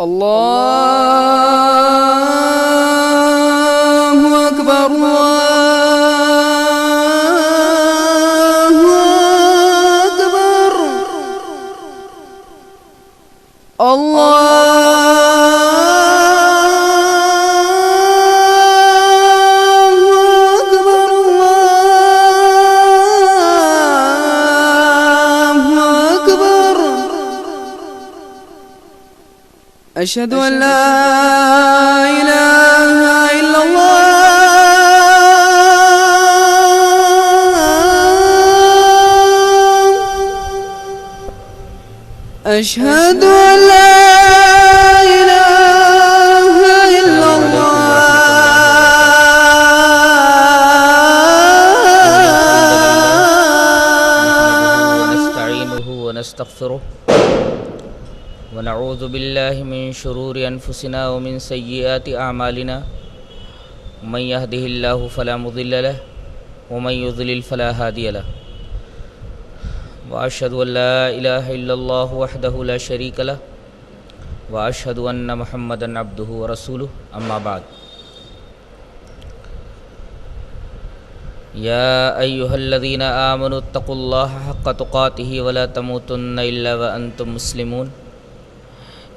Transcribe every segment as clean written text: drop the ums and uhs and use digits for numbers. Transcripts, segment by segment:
اللہ اکبر اللہ اکبر أشهد أن لا إله إلا الله أشهد أن لا إله إلا الله ونستعينه ونستغفره ونعوذ بالله من شرور أنفسنا ومن سيئات أعمالنا من يهده الله فلا مضل له ومن يضلل فلا هادي له وأشهد أن لا إله إلا الله وحده لا شريك له وأشهد أن محمدا عبده ورسوله أما بعد يا أيها الذين آمنوا اتقوا الله حق تقاته ولا تموتن إلا وأنتم مسلمون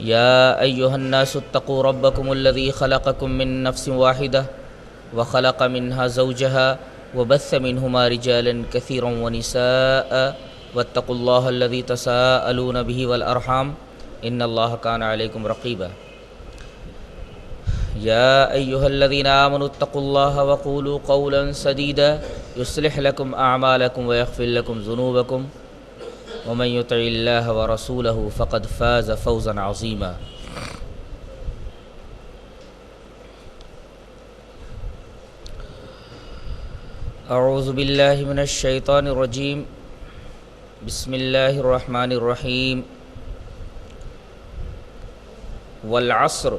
يا أيها الناس اتقوا ربكم الذي خلقكم من نفس واحدة وخلق منها زوجها وبث منهما رجالا كثيرا ونساء واتقوا الله الذي تساءلون به والأرحام إن الله كان عليكم رقيبا يا أيها الذين آمنوا اتقوا الله وقولوا قولا سديدا يصلح لكم أعمالكم ويغفر لكم ذنوبكم ومن يطع الله ورسوله فقد فاز فوزا عظيما أعوذ بالله من الشيطان الرجيم بسم الله الرحمن الرحيم والعصر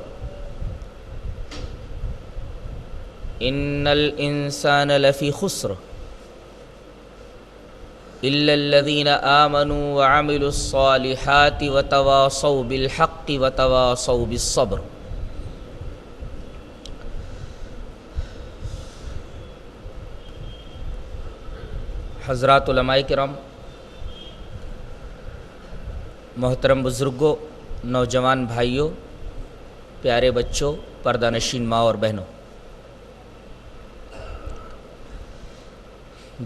إن الإنسان لفي خسر إلا الذين آمنوا وعملوا الصالحات وتواصوا بالحق وتواصوا بالصبر حضرات علماء کرام، محترم بزرگوں، نوجوان بھائیوں، پیارے بچوں، پردہ نشین ماں اور بہنوں،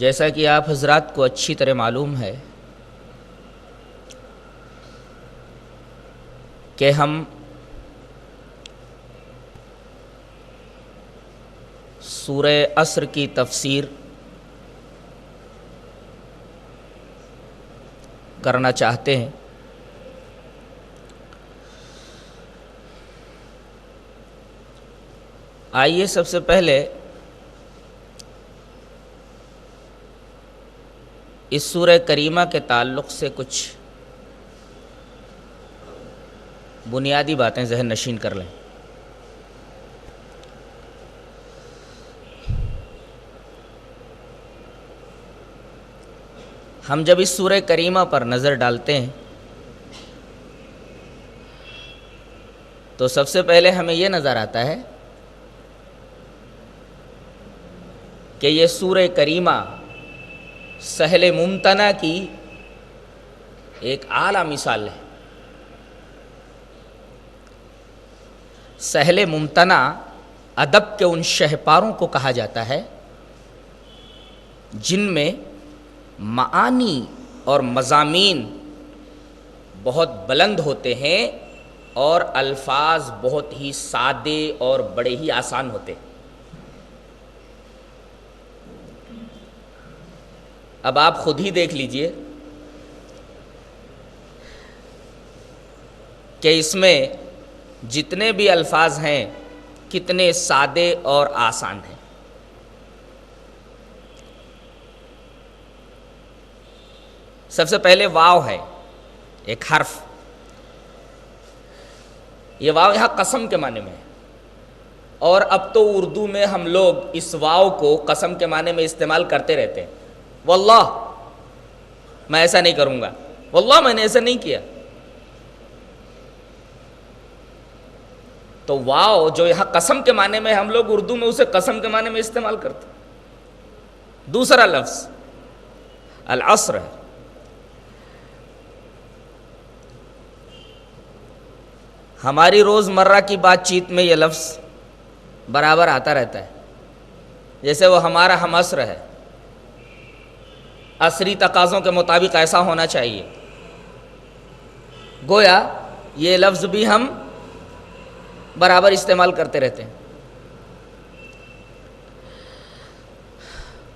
جیسا کہ آپ حضرات کو اچھی طرح معلوم ہے کہ ہم سورہ عصر کی تفسیر کرنا چاہتے ہیں۔ آئیے سب سے پہلے اس سورہ کریمہ کے تعلق سے کچھ بنیادی باتیں ذہن نشین کر لیں۔ ہم جب اس سورہ کریمہ پر نظر ڈالتے ہیں تو سب سے پہلے ہمیں یہ نظر آتا ہے کہ یہ سورہ کریمہ سہل ممتنع کی ایک اعلیٰ مثال ہے۔ سہل ممتنع ادب کے ان شہپاروں کو کہا جاتا ہے جن میں معانی اور مضامین بہت بلند ہوتے ہیں اور الفاظ بہت ہی سادے اور بڑے ہی آسان ہوتے ہیں۔ اب آپ خود ہی دیکھ لیجئے کہ اس میں جتنے بھی الفاظ ہیں کتنے سادے اور آسان ہیں۔ سب سے پہلے واو ہے، ایک حرف۔ یہ واو یہاں قسم کے معنی میں ہے، اور اب تو اردو میں ہم لوگ اس واو کو قسم کے معنی میں استعمال کرتے رہتے ہیں۔ واللہ میں ایسا نہیں کروں گا، واللہ میں نے ایسا نہیں کیا۔ تو واو جو یہاں قسم کے معنی میں ہم لوگ اردو میں اسے قسم کے معنی میں استعمال کرتے ہیں۔ دوسرا لفظ العصر ہے۔ ہماری روز مرہ کی بات چیت میں یہ لفظ برابر آتا رہتا ہے، جیسے وہ ہمارا ہم عصر ہے، عصری تقاضوں کے مطابق ایسا ہونا چاہیے، گویا یہ لفظ بھی ہم برابر استعمال کرتے رہتے ہیں۔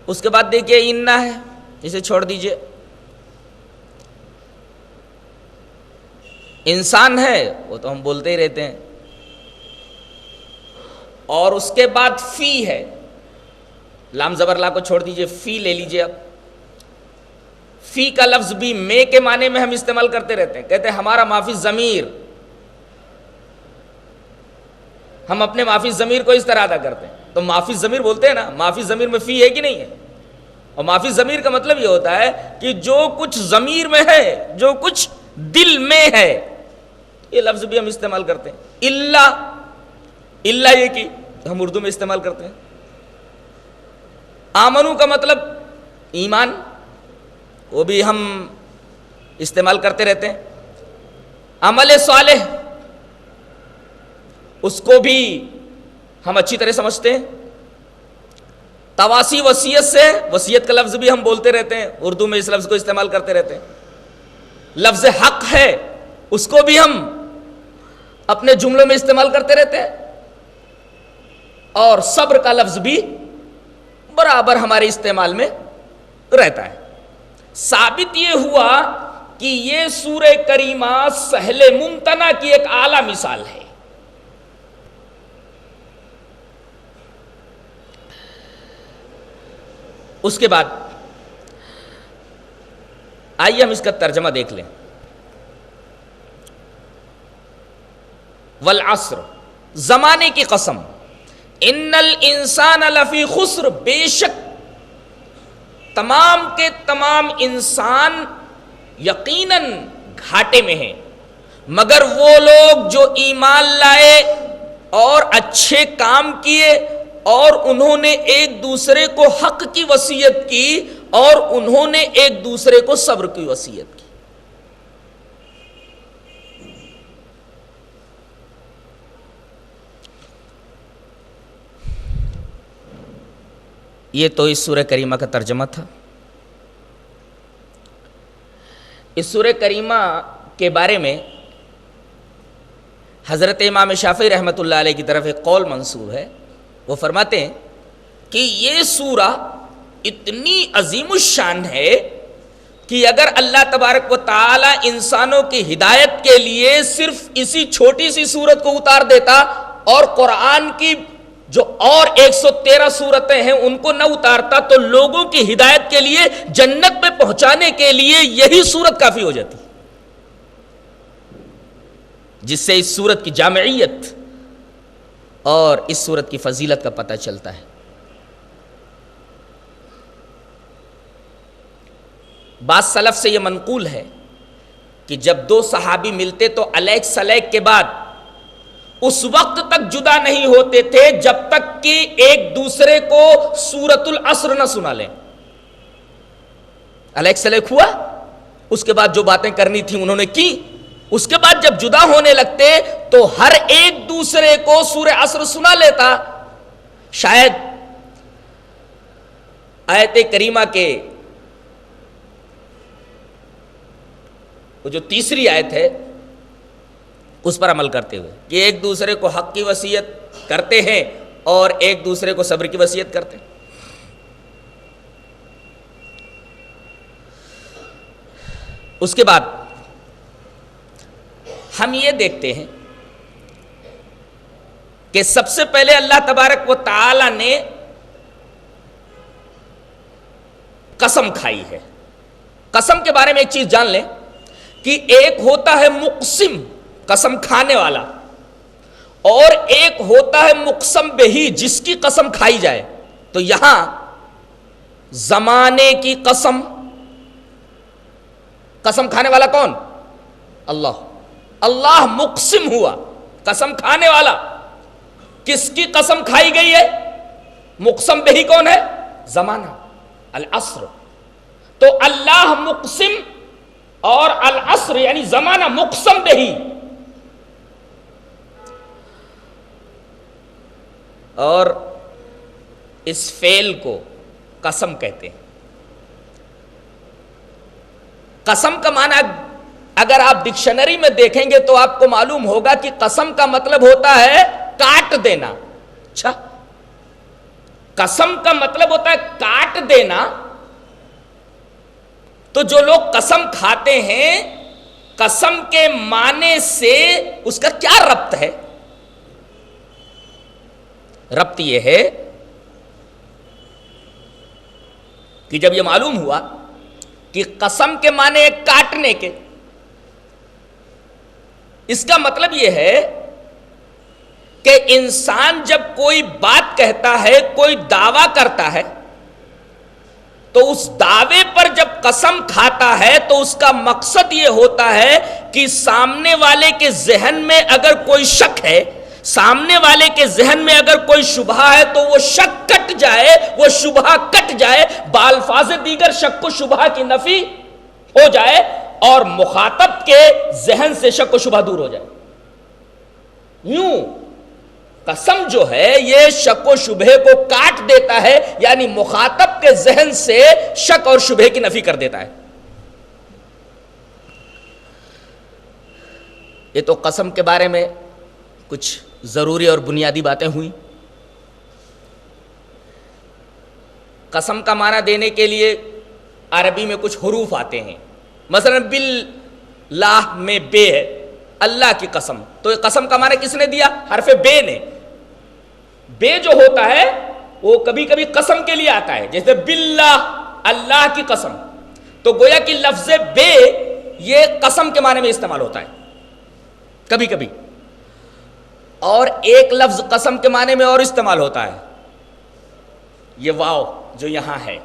اس کے بعد دیکھیے انا ہے، اسے چھوڑ دیجئے۔ انسان ہے وہ تو ہم بولتے ہی رہتے ہیں، اور اس کے بعد فی ہے، لام زبر لا کو چھوڑ دیجئے، فی لے لیجئے۔ اب فی کا لفظ بھی میں کے معنی میں ہم استعمال کرتے رہتے ہیں، کہتے ہیں ہمارا معافی ضمیر، ہم اپنے معافی ضمیر کو اس طرح ادا کرتے ہیں، تو معافی ضمیر بولتے ہیں نا، معافی ضمیر میں فی ہے کہ نہیں ہے؟ اور معافی ضمیر کا مطلب یہ ہوتا ہے کہ جو کچھ ضمیر میں ہے، جو کچھ دل میں ہے، یہ لفظ بھی ہم استعمال کرتے ہیں۔ اللہ یہ کہ ہم اردو میں استعمال کرتے ہیں۔ آمنو کا مطلب ایمان، وہ بھی ہم استعمال کرتے رہتے ہیں۔ عمل صالح، اس کو بھی ہم اچھی طرح سمجھتے ہیں۔ تواسی وصیت سے، وصیت کا لفظ بھی ہم بولتے رہتے ہیں، اردو میں اس لفظ کو استعمال کرتے رہتے ہیں۔ لفظ حق ہے، اس کو بھی ہم اپنے جملوں میں استعمال کرتے رہتے ہیں، اور صبر کا لفظ بھی برابر ہمارے استعمال میں رہتا ہے۔ ثابت یہ ہوا کہ یہ سورہ کریمہ سہل ممتنع کی ایک اعلیٰ مثال ہے۔ اس کے بعد آئیے ہم اس کا ترجمہ دیکھ لیں۔ والعصر، زمانے کی قسم، ان الانسان لفی خسر، بے شک تمام کے تمام انسان یقیناً گھاٹے میں ہیں، مگر وہ لوگ جو ایمان لائے اور اچھے کام کیے، اور انہوں نے ایک دوسرے کو حق کی وصیت کی، اور انہوں نے ایک دوسرے کو صبر کی وصیت کی۔ یہ تو اس سورہ کریمہ کا ترجمہ تھا۔ اس سورہ کریمہ کے بارے میں حضرت امام شافعی رحمۃ اللہ علیہ کی طرف ایک قول منسوب ہے، وہ فرماتے ہیں کہ یہ سورہ اتنی عظیم الشان ہے کہ اگر اللہ تبارک و تعالی انسانوں کی ہدایت کے لیے صرف اسی چھوٹی سی سورت کو اتار دیتا اور قرآن کی جو اور 113 سورتیں ہیں ان کو نہ اتارتا، تو لوگوں کی ہدایت کے لیے، جنت میں پہنچانے کے لیے یہی سورت کافی ہو جاتی، جس سے اس سورت کی جامعیت اور اس سورت کی فضیلت کا پتہ چلتا ہے۔ بعض سلف سے یہ منقول ہے کہ جب دو صحابی ملتے تو علیک سلیک کے بعد اس وقت تک جدا نہیں ہوتے تھے جب تک کہ ایک دوسرے کو سورۃ العصر نہ سنا لیں۔ علیک سلیک ہوا، اس کے بعد جو باتیں کرنی تھی انہوں نے کی، اس کے بعد جب جدا ہونے لگتے تو ہر ایک دوسرے کو سورہ عصر سنا لیتا۔ شاید آیت کریمہ کے وہ جو تیسری آیت ہے اس پر عمل کرتے ہوئے کہ ایک دوسرے کو حق کی وصیت کرتے ہیں اور ایک دوسرے کو صبر کی وصیت کرتے ہیں۔ اس کے بعد ہم یہ دیکھتے ہیں کہ سب سے پہلے اللہ تبارک و تعالی نے قسم کھائی ہے۔ قسم کے بارے میں ایک چیز جان لیں کہ ایک ہوتا ہے مقسم، قسم کھانے والا، اور ایک ہوتا ہے مقسم بہی، جس کی قسم کھائی جائے۔ تو یہاں زمانے کی قسم، قسم کھانے والا کون؟ اللہ۔ اللہ مقسم ہوا، قسم کھانے والا، کس کی قسم کھائی گئی ہے؟ مقسم بہی کون ہے؟ زمانہ، العصر۔ تو اللہ مقسم اور العصر یعنی زمانہ مقسم بہی، اور اس فعل کو قسم کہتے ہیں۔ قسم کا معنی اگر آپ ڈکشنری میں دیکھیں گے تو آپ کو معلوم ہوگا کہ قسم کا مطلب ہوتا ہے کاٹ دینا۔ اچھا، قسم کا مطلب ہوتا ہے کاٹ دینا۔ تو جو لوگ قسم کھاتے ہیں، قسم کے معنی سے اس کا کیا ربط ہے؟ ربط یہ ہے کہ جب یہ معلوم ہوا کہ قسم کے معنی کاٹنے کے، اس کا مطلب یہ ہے کہ انسان جب کوئی بات کہتا ہے، کوئی دعویٰ کرتا ہے، تو اس دعوے پر جب قسم کھاتا ہے تو اس کا مقصد یہ ہوتا ہے کہ سامنے والے کے ذہن میں اگر کوئی شک ہے، سامنے والے کے ذہن میں اگر کوئی شبہ ہے تو وہ شک کٹ جائے، وہ شبہ کٹ جائے، بالفاظ دیگر شک و شبہ کی نفی ہو جائے اور مخاطب کے ذہن سے شک و شبہ دور ہو جائے۔ یوں قسم جو ہے یہ شک و شبہ کو کاٹ دیتا ہے، یعنی مخاطب کے ذہن سے شک اور شبہ کی نفی کر دیتا ہے۔ یہ تو قسم کے بارے میں کچھ ضروری اور بنیادی باتیں ہوئیں۔ قسم کا معنی دینے کے لیے عربی میں کچھ حروف آتے ہیں، مثلا باللہ میں بے ہے، اللہ کی قسم، تو یہ قسم کا معنی کس نے دیا؟ حرف بے نے۔ بے جو ہوتا ہے وہ کبھی کبھی قسم کے لیے آتا ہے، جیسے باللہ، اللہ کی قسم، تو گویا کہ لفظ بے یہ قسم کے معنی میں استعمال ہوتا ہے کبھی کبھی، اور ایک لفظ قسم کے معنی میں اور استعمال ہوتا ہے، یہ واو جو یہاں ہے،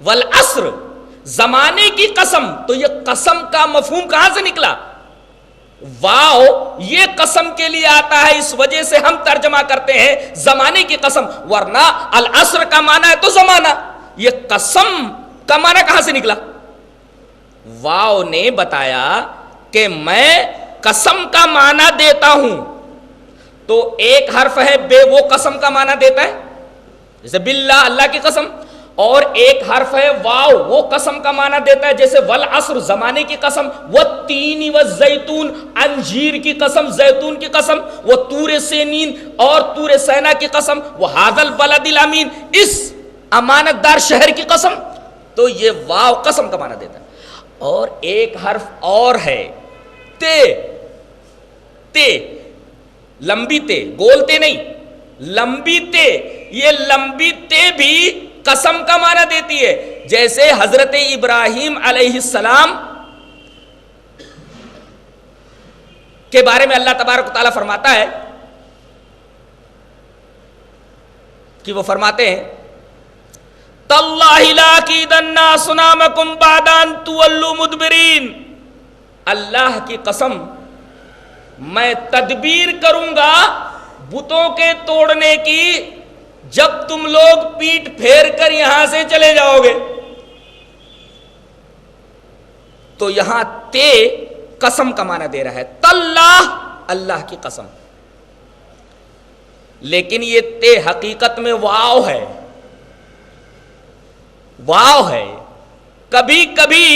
والعصر، زمانے کی قسم۔ تو یہ قسم کا مفہوم کہاں سے نکلا؟ واو یہ قسم کے لیے آتا ہے، اس وجہ سے ہم ترجمہ کرتے ہیں زمانے کی قسم، ورنہ العصر کا معنی ہے تو زمانہ، یہ قسم کا معنی کہاں سے نکلا؟ واو نے بتایا کہ میں قسم کا معنی دیتا ہوں، تو ایک حرف ہے بے، وہ قسم کا معنی دیتا ہے، جیسے باللہ، اللہ کی قسم، اور ایک حرف ہے واو، وہ قسم کا معنی دیتا ہے، جیسے والعصر، زمانے کی قسم، والتین والزیتون، انجیر کی قسم، زیتون کی قسم، وطور سینین، اور طور سینا کی قسم، وہذا البلد الامین، اس امانت دار شہر کی قسم۔ تو یہ واو قسم کا معنی دیتا ہے۔ اور ایک حرف اور ہے تے، تے، لمبی تے، گول تے نہیں، لمبی تے، یہ لمبی تے بھی قسم کا معنی دیتی ہے، جیسے حضرت ابراہیم علیہ السلام کے بارے میں اللہ تبارک و تعالیٰ فرماتا ہے کہ وہ فرماتے ہیں تاللہ لاکیدن اصنامکم بعد ان تولوا مدبرین، اللہ کی قسم میں تدبیر کروں گا بتوں کے توڑنے کی جب تم لوگ پیٹ پھیر کر یہاں سے چلے جاؤ گے۔ تو یہاں تے قسم کا معنی دے رہا ہے، تاللہ، اللہ کی قسم، لیکن یہ تے حقیقت میں واو ہے، واو ہے، کبھی کبھی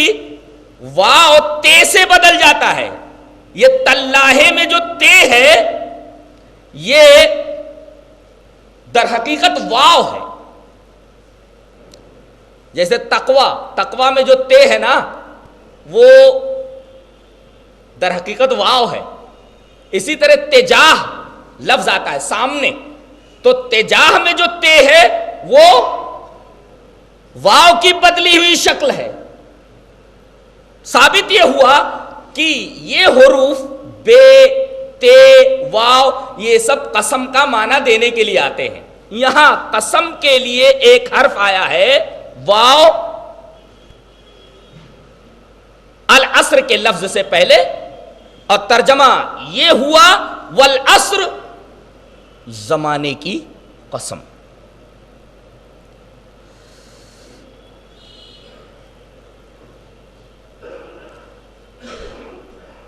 واو تے سے بدل جاتا ہے۔ یہ تلّاہ میں جو تے ہے یہ در حقیقت واو ہے، جیسے تقوی، تقوی میں جو تے ہے نا وہ در حقیقت واو ہے۔ اسی طرح تجاہ لفظ آتا ہے سامنے، تو تجاہ میں جو تے ہے وہ واو کی بدلی ہوئی شکل ہے۔ ثابت یہ ہوا کہ یہ حروف بے، تے، واو یہ سب قسم کا معنی دینے کے لیے آتے ہیں۔ یہاں قسم کے لیے ایک حرف آیا ہے واو، العصر کے لفظ سے پہلے، اور ترجمہ یہ ہوا والعصر زمانے کی قسم.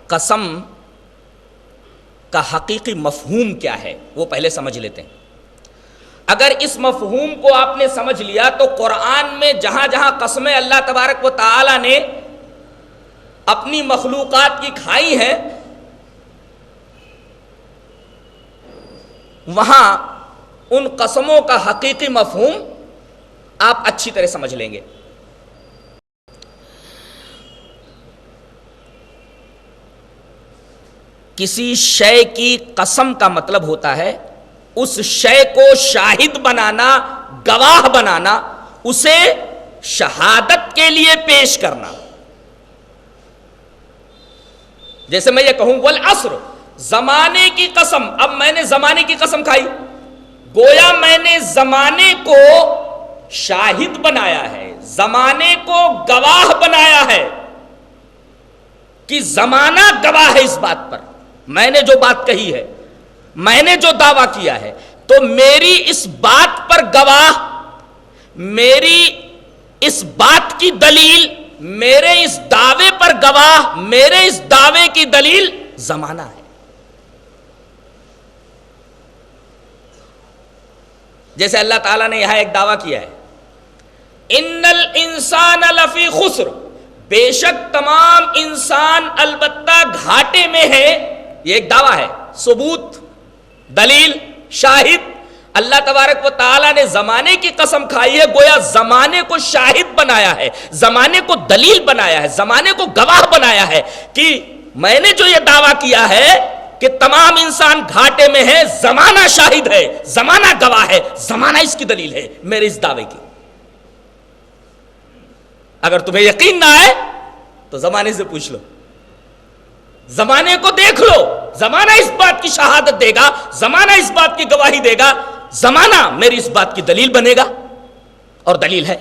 قسم کا حقیقی مفہوم کیا ہے وہ پہلے سمجھ لیتے ہیں. اگر اس مفہوم کو آپ نے سمجھ لیا تو قرآن میں جہاں جہاں قسمیں اللہ تبارک و تعالی نے اپنی مخلوقات کی کھائی ہیں وہاں ان قسموں کا حقیقی مفہوم آپ اچھی طرح سمجھ لیں گے. کسی شے کی قسم کا مطلب ہوتا ہے اس شے کو شاہد بنانا، گواہ بنانا، اسے شہادت کے لیے پیش کرنا. جیسے میں یہ کہوں والعصر، زمانے کی قسم. اب میں نے زمانے کی قسم کھائی، گویا میں نے زمانے کو شاہد بنایا ہے، زمانے کو گواہ بنایا ہے کہ زمانہ گواہ ہے اس بات پر. میں نے جو بات کہی ہے، میں نے جو دعویٰ کیا ہے، تو میری اس بات پر گواہ، میری اس بات کی دلیل، میرے اس دعوے پر گواہ، میرے اس دعوے کی دلیل زمانہ ہے. جیسے اللہ تعالیٰ نے یہاں ایک دعویٰ کیا ہے، ان الانسان لفی خسر، بے شک تمام انسان البتہ گھاٹے میں ہے. یہ ایک دعویٰ ہے، ثبوت، دلیل، شاہد. اللہ تبارک و تعالیٰ نے زمانے کی قسم کھائی ہے، گویا زمانے کو شاہد بنایا ہے، زمانے کو دلیل بنایا ہے، زمانے کو گواہ بنایا ہے کہ میں نے جو یہ دعویٰ کیا ہے کہ تمام انسان گھاٹے میں ہے، زمانہ شاہد ہے، زمانہ گواہ ہے، زمانہ اس کی دلیل ہے میرے اس دعوے کی. اگر تمہیں یقین نہ آئے تو زمانے سے پوچھ لو، زمانے کو دیکھ لو. زمانہ اس بات کی شہادت دے گا، زمانہ اس بات کی گواہی دے گا، زمانہ میری اس بات کی دلیل بنے گا، اور دلیل ہے.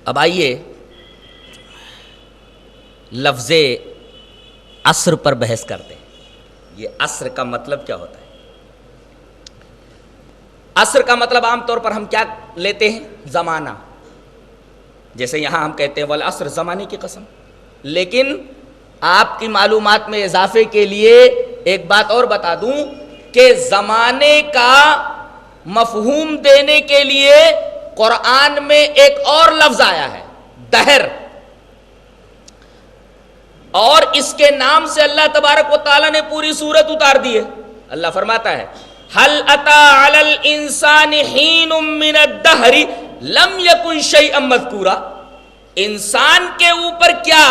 اب آئیے لفظ عصر پر بحث کرتے ہیں. یہ عصر کا مطلب کیا ہوتا ہے؟ عصر کا مطلب عام طور پر ہم کیا لیتے ہیں؟ زمانہ. جیسے یہاں ہم کہتے ہیں والعصر، زمانے کی قسم. لیکن آپ کی معلومات میں اضافے کے لیے ایک بات اور بتا دوں کہ زمانے کا مفہوم دینے کے لیے قرآن میں ایک اور لفظ آیا ہے، دہر. اور اس کے نام سے اللہ تبارک و تعالیٰ نے پوری سورت اتار دی ہے. اللہ فرماتا ہے هل اتى على الانسان حين من الدهر لم يكن شيئا مذكورا. انسان کے اوپر کیا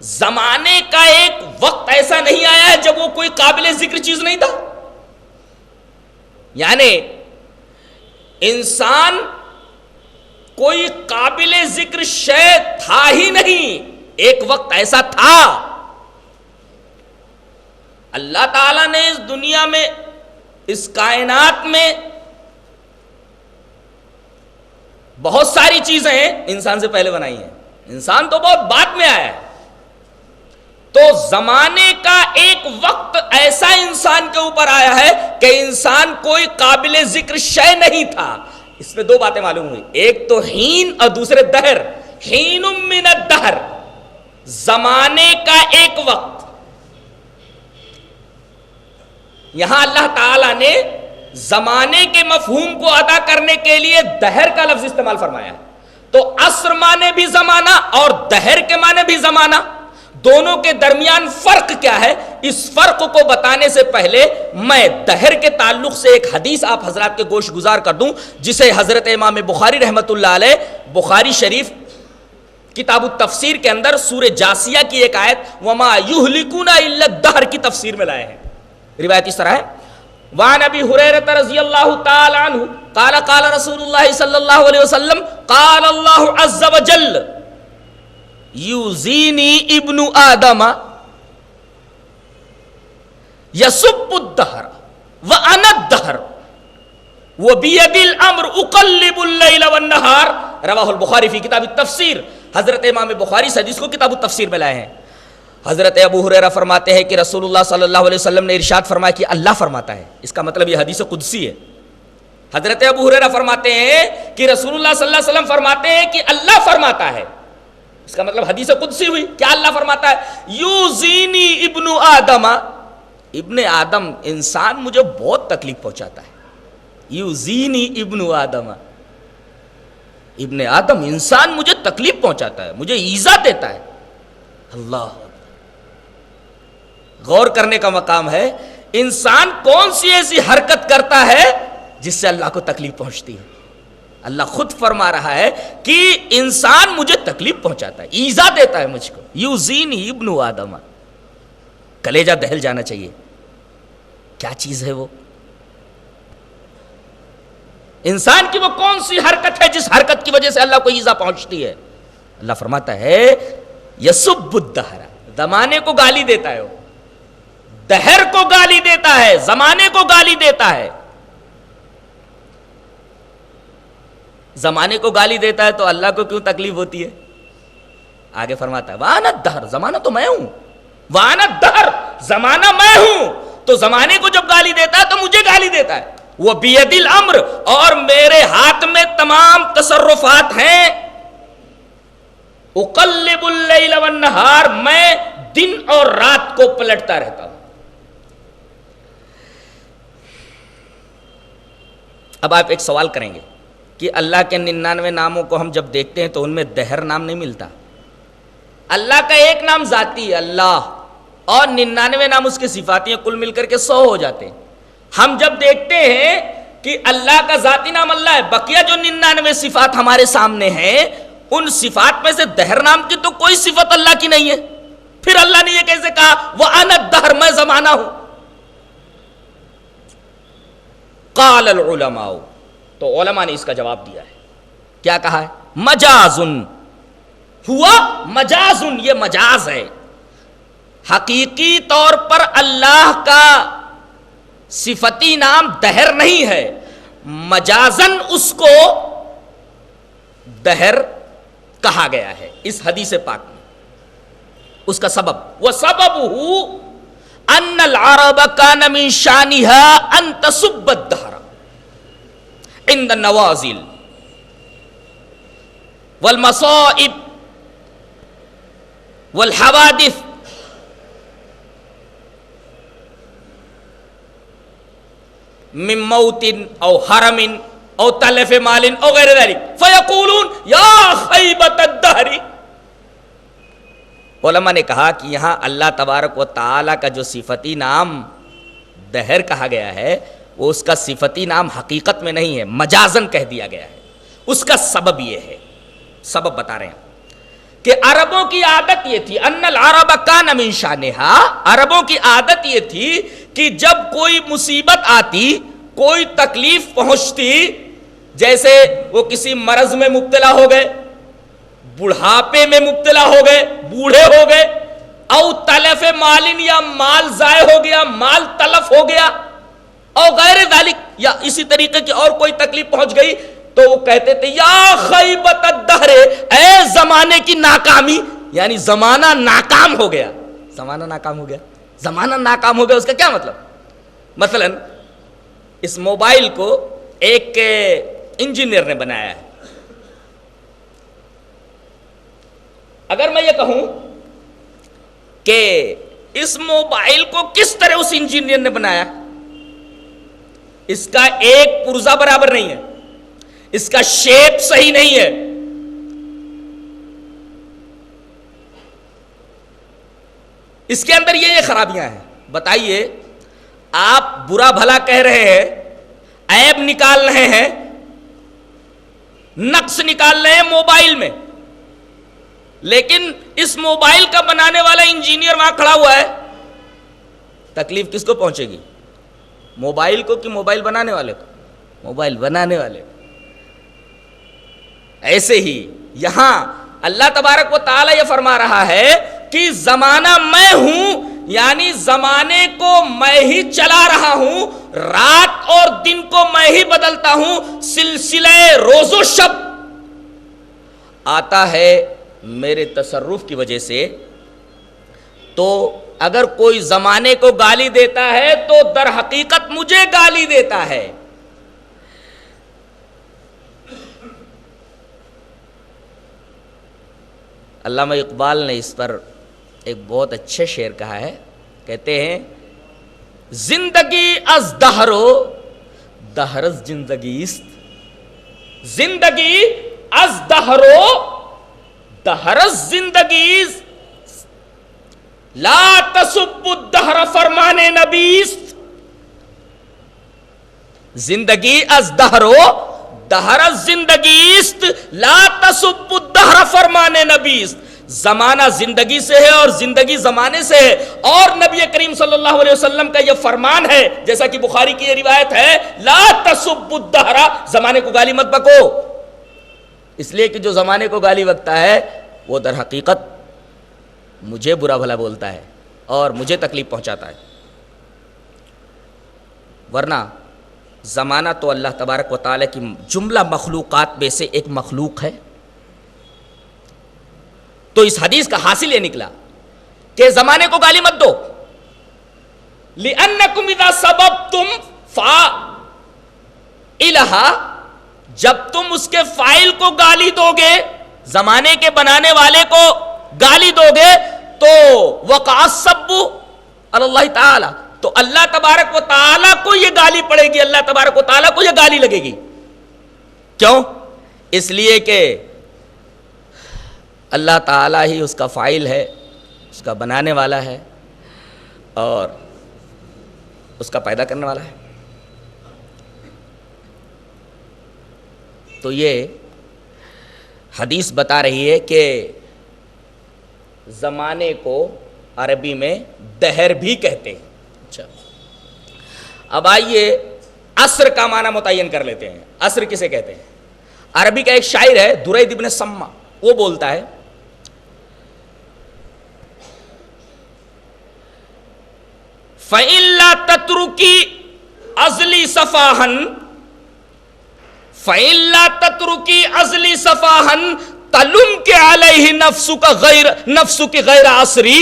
زمانے کا ایک وقت ایسا نہیں آیا ہے جب وہ کوئی قابل ذکر چیز نہیں تھا؟ یعنی انسان کوئی قابل ذکر شے تھا ہی نہیں، ایک وقت ایسا تھا. اللہ تعالیٰ نے اس دنیا میں، اس کائنات میں بہت ساری چیزیں انسان سے پہلے بنائی ہیں. انسان تو بہت بعد میں آیا ہے. تو زمانے کا ایک وقت ایسا انسان کے اوپر آیا ہے کہ انسان کوئی قابل ذکر شے نہیں تھا. اس میں دو باتیں معلوم ہوئی، ایک تو حین اور دوسرے دہر. حین من الدہر، زمانے کا ایک وقت. یہاں اللہ تعالی نے زمانے کے مفہوم کو ادا کرنے کے لیے دہر کا لفظ استعمال فرمایا ہے. تو عصر مانے بھی زمانہ اور دہر کے مانے بھی زمانہ. دونوں کے درمیان فرق کیا ہے، اس فرق کو بتانے سے پہلے میں دہر کے تعلق سے ایک حدیث آپ حضرات کے گوش گزار کر دوں، جسے حضرت امام بخاری رحمۃ اللہ علیہ بخاری شریف کتاب التفسیر کے اندر سورہ جاسیہ کی ایک آیت وما یہلکونا الا الدہر کی تفسیر میں لائے ہیں. روایت اس طرح ہے، وعن ابی ہریرہ رضی اللہ تعالی عنہ قال قال رسول اللہ صلی اللہ علیہ وسلم قال اللہ عز وجل یوزینی ابن آدم یسب الدہر وانا الدہر وَبِيَدِ الْأَمْرُ أُقَلِّبُ اللَّيْلَ وَالنَّهَارِ رواہ البخاری فی کتاب التفسیر. حضرت امام بخاری اس حدیث کو کتاب التفسیر میں لائے ہیں. حضرت ابو ہریرہ فرماتے ہیں کہ رسول اللہ صلی اللہ علیہ وسلم نے ارشاد فرمایا کہ اللہ فرماتا ہے. اس کا مطلب یہ حدیث قدسی ہے. حضرت ابو ہریرہ فرماتے ہیں کہ رسول اللہ صلی اللہ علیہ وسلم فرماتے ہیں کہ اللہ فرماتا ہے. اس کا مطلب حدیث قدسی ہوئی. کیا اللہ فرماتا ہے؟ یوزینی ابن آدم، ابن آدم انسان مجھے بہت تکلیف پہنچاتا ہے. یوزینی ابن آدم، ابن آدم انسان مجھے تکلیف پہنچاتا ہے، مجھے ایذا دیتا ہے. اللہ غور کرنے کا مقام ہے. انسان کون سی ایسی حرکت کرتا ہے جس سے اللہ کو تکلیف پہنچتی ہے؟ اللہ خود فرما رہا ہے کہ انسان مجھے تکلیف پہنچاتا ہے، ایذا دیتا ہے مجھ کو. یوزینی ابن آدم، کلیجہ دہل جانا چاہیے. کیا چیز ہے وہ؟ انسان کی وہ کون سی حرکت ہے جس حرکت کی وجہ سے اللہ کو ایذا پہنچتی ہے؟ اللہ فرماتا ہے یسب الدہر، زمانے کو گالی دیتا ہے، وہ دہر کو گالی دیتا ہے، زمانے کو گالی دیتا ہے. زمانے کو گالی دیتا ہے تو اللہ کو کیوں تکلیف ہوتی ہے؟ آگے فرماتا ہے وانا الدہر، زمانہ تو میں ہوں. وانا الدہر، زمانہ میں ہوں. تو زمانے کو جب گالی دیتا ہے تو مجھے گالی دیتا ہے. وہ بیدِ الامر، اور میرے ہاتھ میں تمام تصرفات ہیں. اقلب اللیل والنہار، میں دن اور رات کو پلٹتا رہتا ہوں. اب آپ ایک سوال کریں گے کہ اللہ کے 99 ناموں کو ہم جب دیکھتے ہیں تو ان میں دہر نام نہیں ملتا. اللہ کا ایک نام ذاتی ہے اللہ، اور 99 نام اس کے صفاتی ہیں، کل مل کر کے 100 ہو جاتے ہیں. ہم جب دیکھتے ہیں کہ اللہ کا ذاتی نام اللہ ہے، بقیہ جو 99 صفات ہمارے سامنے ہیں ان صفات میں سے دہر نام کی تو کوئی صفت اللہ کی نہیں ہے. پھر اللہ نے یہ کیسے کہا وَأَنَا الدَّهْرُ، میں زمانہ ہوں؟ قال العلماء، تو علماء نے اس کا جواب دیا ہے. کیا کہا ہے؟ مجازن ہوا، مجازن، یہ مجاز ہے. حقیقی طور پر اللہ کا صفتی نام دہر نہیں ہے، مجازن اس کو دہر کہا گیا ہے اس حدیث پاک میں. اس کا سبب وَسَبَبُهُ أَنَّ الْعَرَبَ كَانَ مِنْ شَانِهَا أَن تَسُبَّ الدَّهْرَ عند النوازل والمصائب والحوادث من موت او حرم او تلف مال او غیر ذلك فيقولون یا خیبۃ الدہر. علماء نے کہا کہ یہاں اللہ تبارک و تعالی کا جو صفتی نام دہر کہا گیا ہے وہ اس کا صفتی نام حقیقت میں نہیں ہے، مجازن کہہ دیا گیا ہے. اس کا سبب یہ ہے، سبب بتا رہے ہیں کہ عربوں کی عادت یہ تھی، ان العرب کان من شانہا، عربوں کی عادت یہ تھی کہ جب کوئی مصیبت آتی، کوئی تکلیف پہنچتی، جیسے وہ کسی مرض میں مبتلا ہو گئے، بڑھاپے میں مبتلا ہو گئے، بوڑھے ہو گئے، او تلف مالن، یا مال ضائع ہو گیا، مال تلف ہو گیا، اور غیر ذالک، یا اسی طریقے کی اور کوئی تکلیف پہنچ گئی، تو وہ کہتے تھے یا خیبۃ الدہر، اے زمانے کی ناکامی، یعنی زمانہ ناکام ہو گیا. زمانہ ناکام ہو گیا، زمانہ ناکام ہو گیا. اس کا کیا مطلب؟ مثلا اس موبائل کو ایک انجینئر نے بنایا ہے. اگر میں یہ کہوں کہ اس موبائل کو کس طرح اس انجینئر نے بنایا، اس کا ایک پرزہ برابر نہیں ہے، اس کا شیپ صحیح نہیں ہے، اس کے اندر یہ خرابیاں ہیں، بتائیے آپ برا بھلا کہہ رہے ہیں، عیب نکال رہے ہیں، نقص نکال رہے ہیں موبائل میں، لیکن اس موبائل کا بنانے والا انجینئر وہاں کھڑا ہوا ہے. تکلیف کس کو پہنچے گی؟ موبائل کو کہ موبائل بنانے والے کو؟ موبائل بنانے والے کو. ایسے ہی یہاں اللہ تبارک و تعالی یہ فرما رہا ہے کہ زمانہ میں ہوں، یعنی زمانے کو میں ہی چلا رہا ہوں، رات اور دن کو میں ہی بدلتا ہوں، سلسلہ روز و شب آتا ہے میرے تصرف کی وجہ سے۔ تو اگر کوئی زمانے کو گالی دیتا ہے تو در حقیقت مجھے گالی دیتا ہے۔ علامہ اقبال نے اس پر ایک بہت اچھے شعر کہا ہے، کہتے ہیں زندگی از دہرو دہرز زندگی است، زندگی از دہرو دہرز زندگی است، لا تسب الدہر فرمان نبی است۔ زندگی از دہرو دہرز زندگی است، لا تسب الدہر فرمان نبی است۔ زمانہ زندگی سے ہے اور زندگی زمانے سے ہے، اور نبی کریم صلی اللہ علیہ وسلم کا یہ فرمان ہے، جیسا کہ بخاری کی یہ روایت ہے، لا تسب الدہر، زمانے کو گالی مت بکو، اس لیے کہ جو زمانے کو گالی بکتا ہے وہ در حقیقت مجھے برا بھلا بولتا ہے اور مجھے تکلیف پہنچاتا ہے۔ ورنہ زمانہ تو اللہ تبارک و تعالیٰ کی جملہ مخلوقات میں سے ایک مخلوق ہے۔ تو اس حدیث کا حاصل یہ نکلا کہ زمانے کو گالی مت دو، لِأَنَّكُمْ إِذَا سَبَبْتُمْ فَاعِلَهَا، جب تم اس کے فاعل کو گالی دو گے، زمانے کے بنانے والے کو گالی دو گے، تو وقع السب علی اللہ تعالی، تو اللہ تبارک و تعالیٰ کو یہ گالی پڑے گی، اللہ تبارک و تعالیٰ کو یہ گالی لگے گی۔ کیوں؟ اس لیے کہ اللہ تعالیٰ ہی اس کا فاعل ہے، اس کا بنانے والا ہے اور اس کا پیدا کرنے والا ہے۔ تو یہ حدیث بتا رہی ہے کہ زمانے کو عربی میں دہر بھی کہتے ہیں۔ اچھا، اب آئیے عصر کا معنی متعین کر لیتے ہیں۔ عصر کسے کہتے ہیں؟ عربی کا ایک شاعر ہے درید ابن سما، وہ بولتا ہے فَإِن لَا تَتْرُكِي أَزْلِي صَفَاحًا فَإِن لَا تَتْرُكِي أَزْلِي صَفَاحًا تَلُمْكِ عَلَيْهِ نَفْسُكِ غَيْرَ عَصْرِي،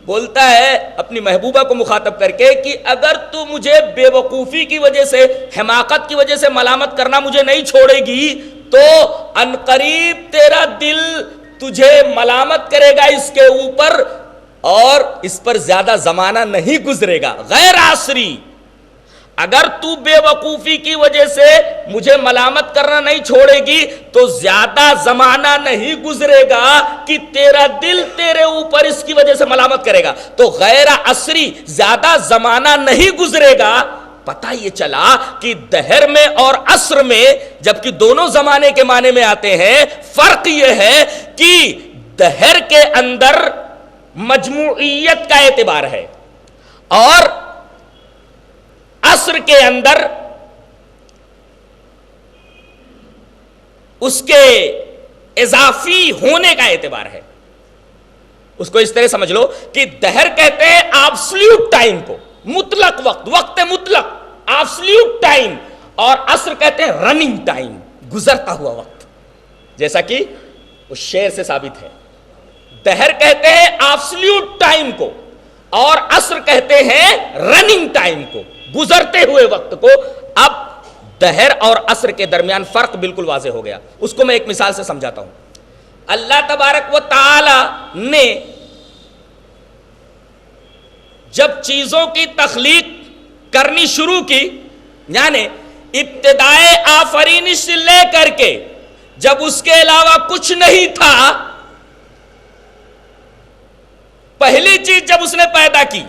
بولتا ہے اپنی محبوبہ کو مخاطب کر کے کہ اگر تو مجھے بے وقوفی کی وجہ سے، حماقت کی وجہ سے ملامت کرنا مجھے نہیں چھوڑے گی، تو عنقریب تیرا دل تجھے ملامت کرے گا اس کے اوپر، اور اس پر زیادہ زمانہ نہیں گزرے گا۔ غیر عصری، اگر تو بے وقوفی کی وجہ سے مجھے ملامت کرنا نہیں چھوڑے گی تو زیادہ زمانہ نہیں گزرے گا کہ تیرا دل تیرے اوپر اس کی وجہ سے ملامت کرے گا۔ تو غیر عصری، زیادہ زمانہ نہیں گزرے گا۔ پتہ یہ چلا کہ دہر میں اور عصر میں، جبکہ دونوں زمانے کے معنی میں آتے ہیں، فرق یہ ہے کہ دہر کے اندر مجموعیت کا اعتبار ہے اور عصر کے اندر اس کے اضافی ہونے کا اعتبار ہے۔ اس کو اس طرح سمجھ لو کہ دہر کہتے ہیں ایبسلیوٹ ٹائم کو، مطلق وقت، وقت مطلق، ایبسلیوٹ ٹائم، اور عصر کہتے ہیں رننگ ٹائم، گزرتا ہوا وقت، جیسا کہ اس شعر سے ثابت ہے۔ دہر کہتے ہیں ایبسلیوٹ ٹائم کو اور عصر کہتے ہیں رننگ ٹائم کو، گزرتے ہوئے وقت کو۔ اب دہر اور عصر کے درمیان فرق بالکل واضح ہو گیا۔ اس کو میں ایک مثال سے سمجھاتا ہوں۔ اللہ تبارک و تعالی نے جب چیزوں کی تخلیق کرنی شروع کی، یعنی ابتدائے آفرینش سے لے کر کے جب اس کے علاوہ کچھ نہیں تھا، پہلی چیز جب اس نے پیدا کی،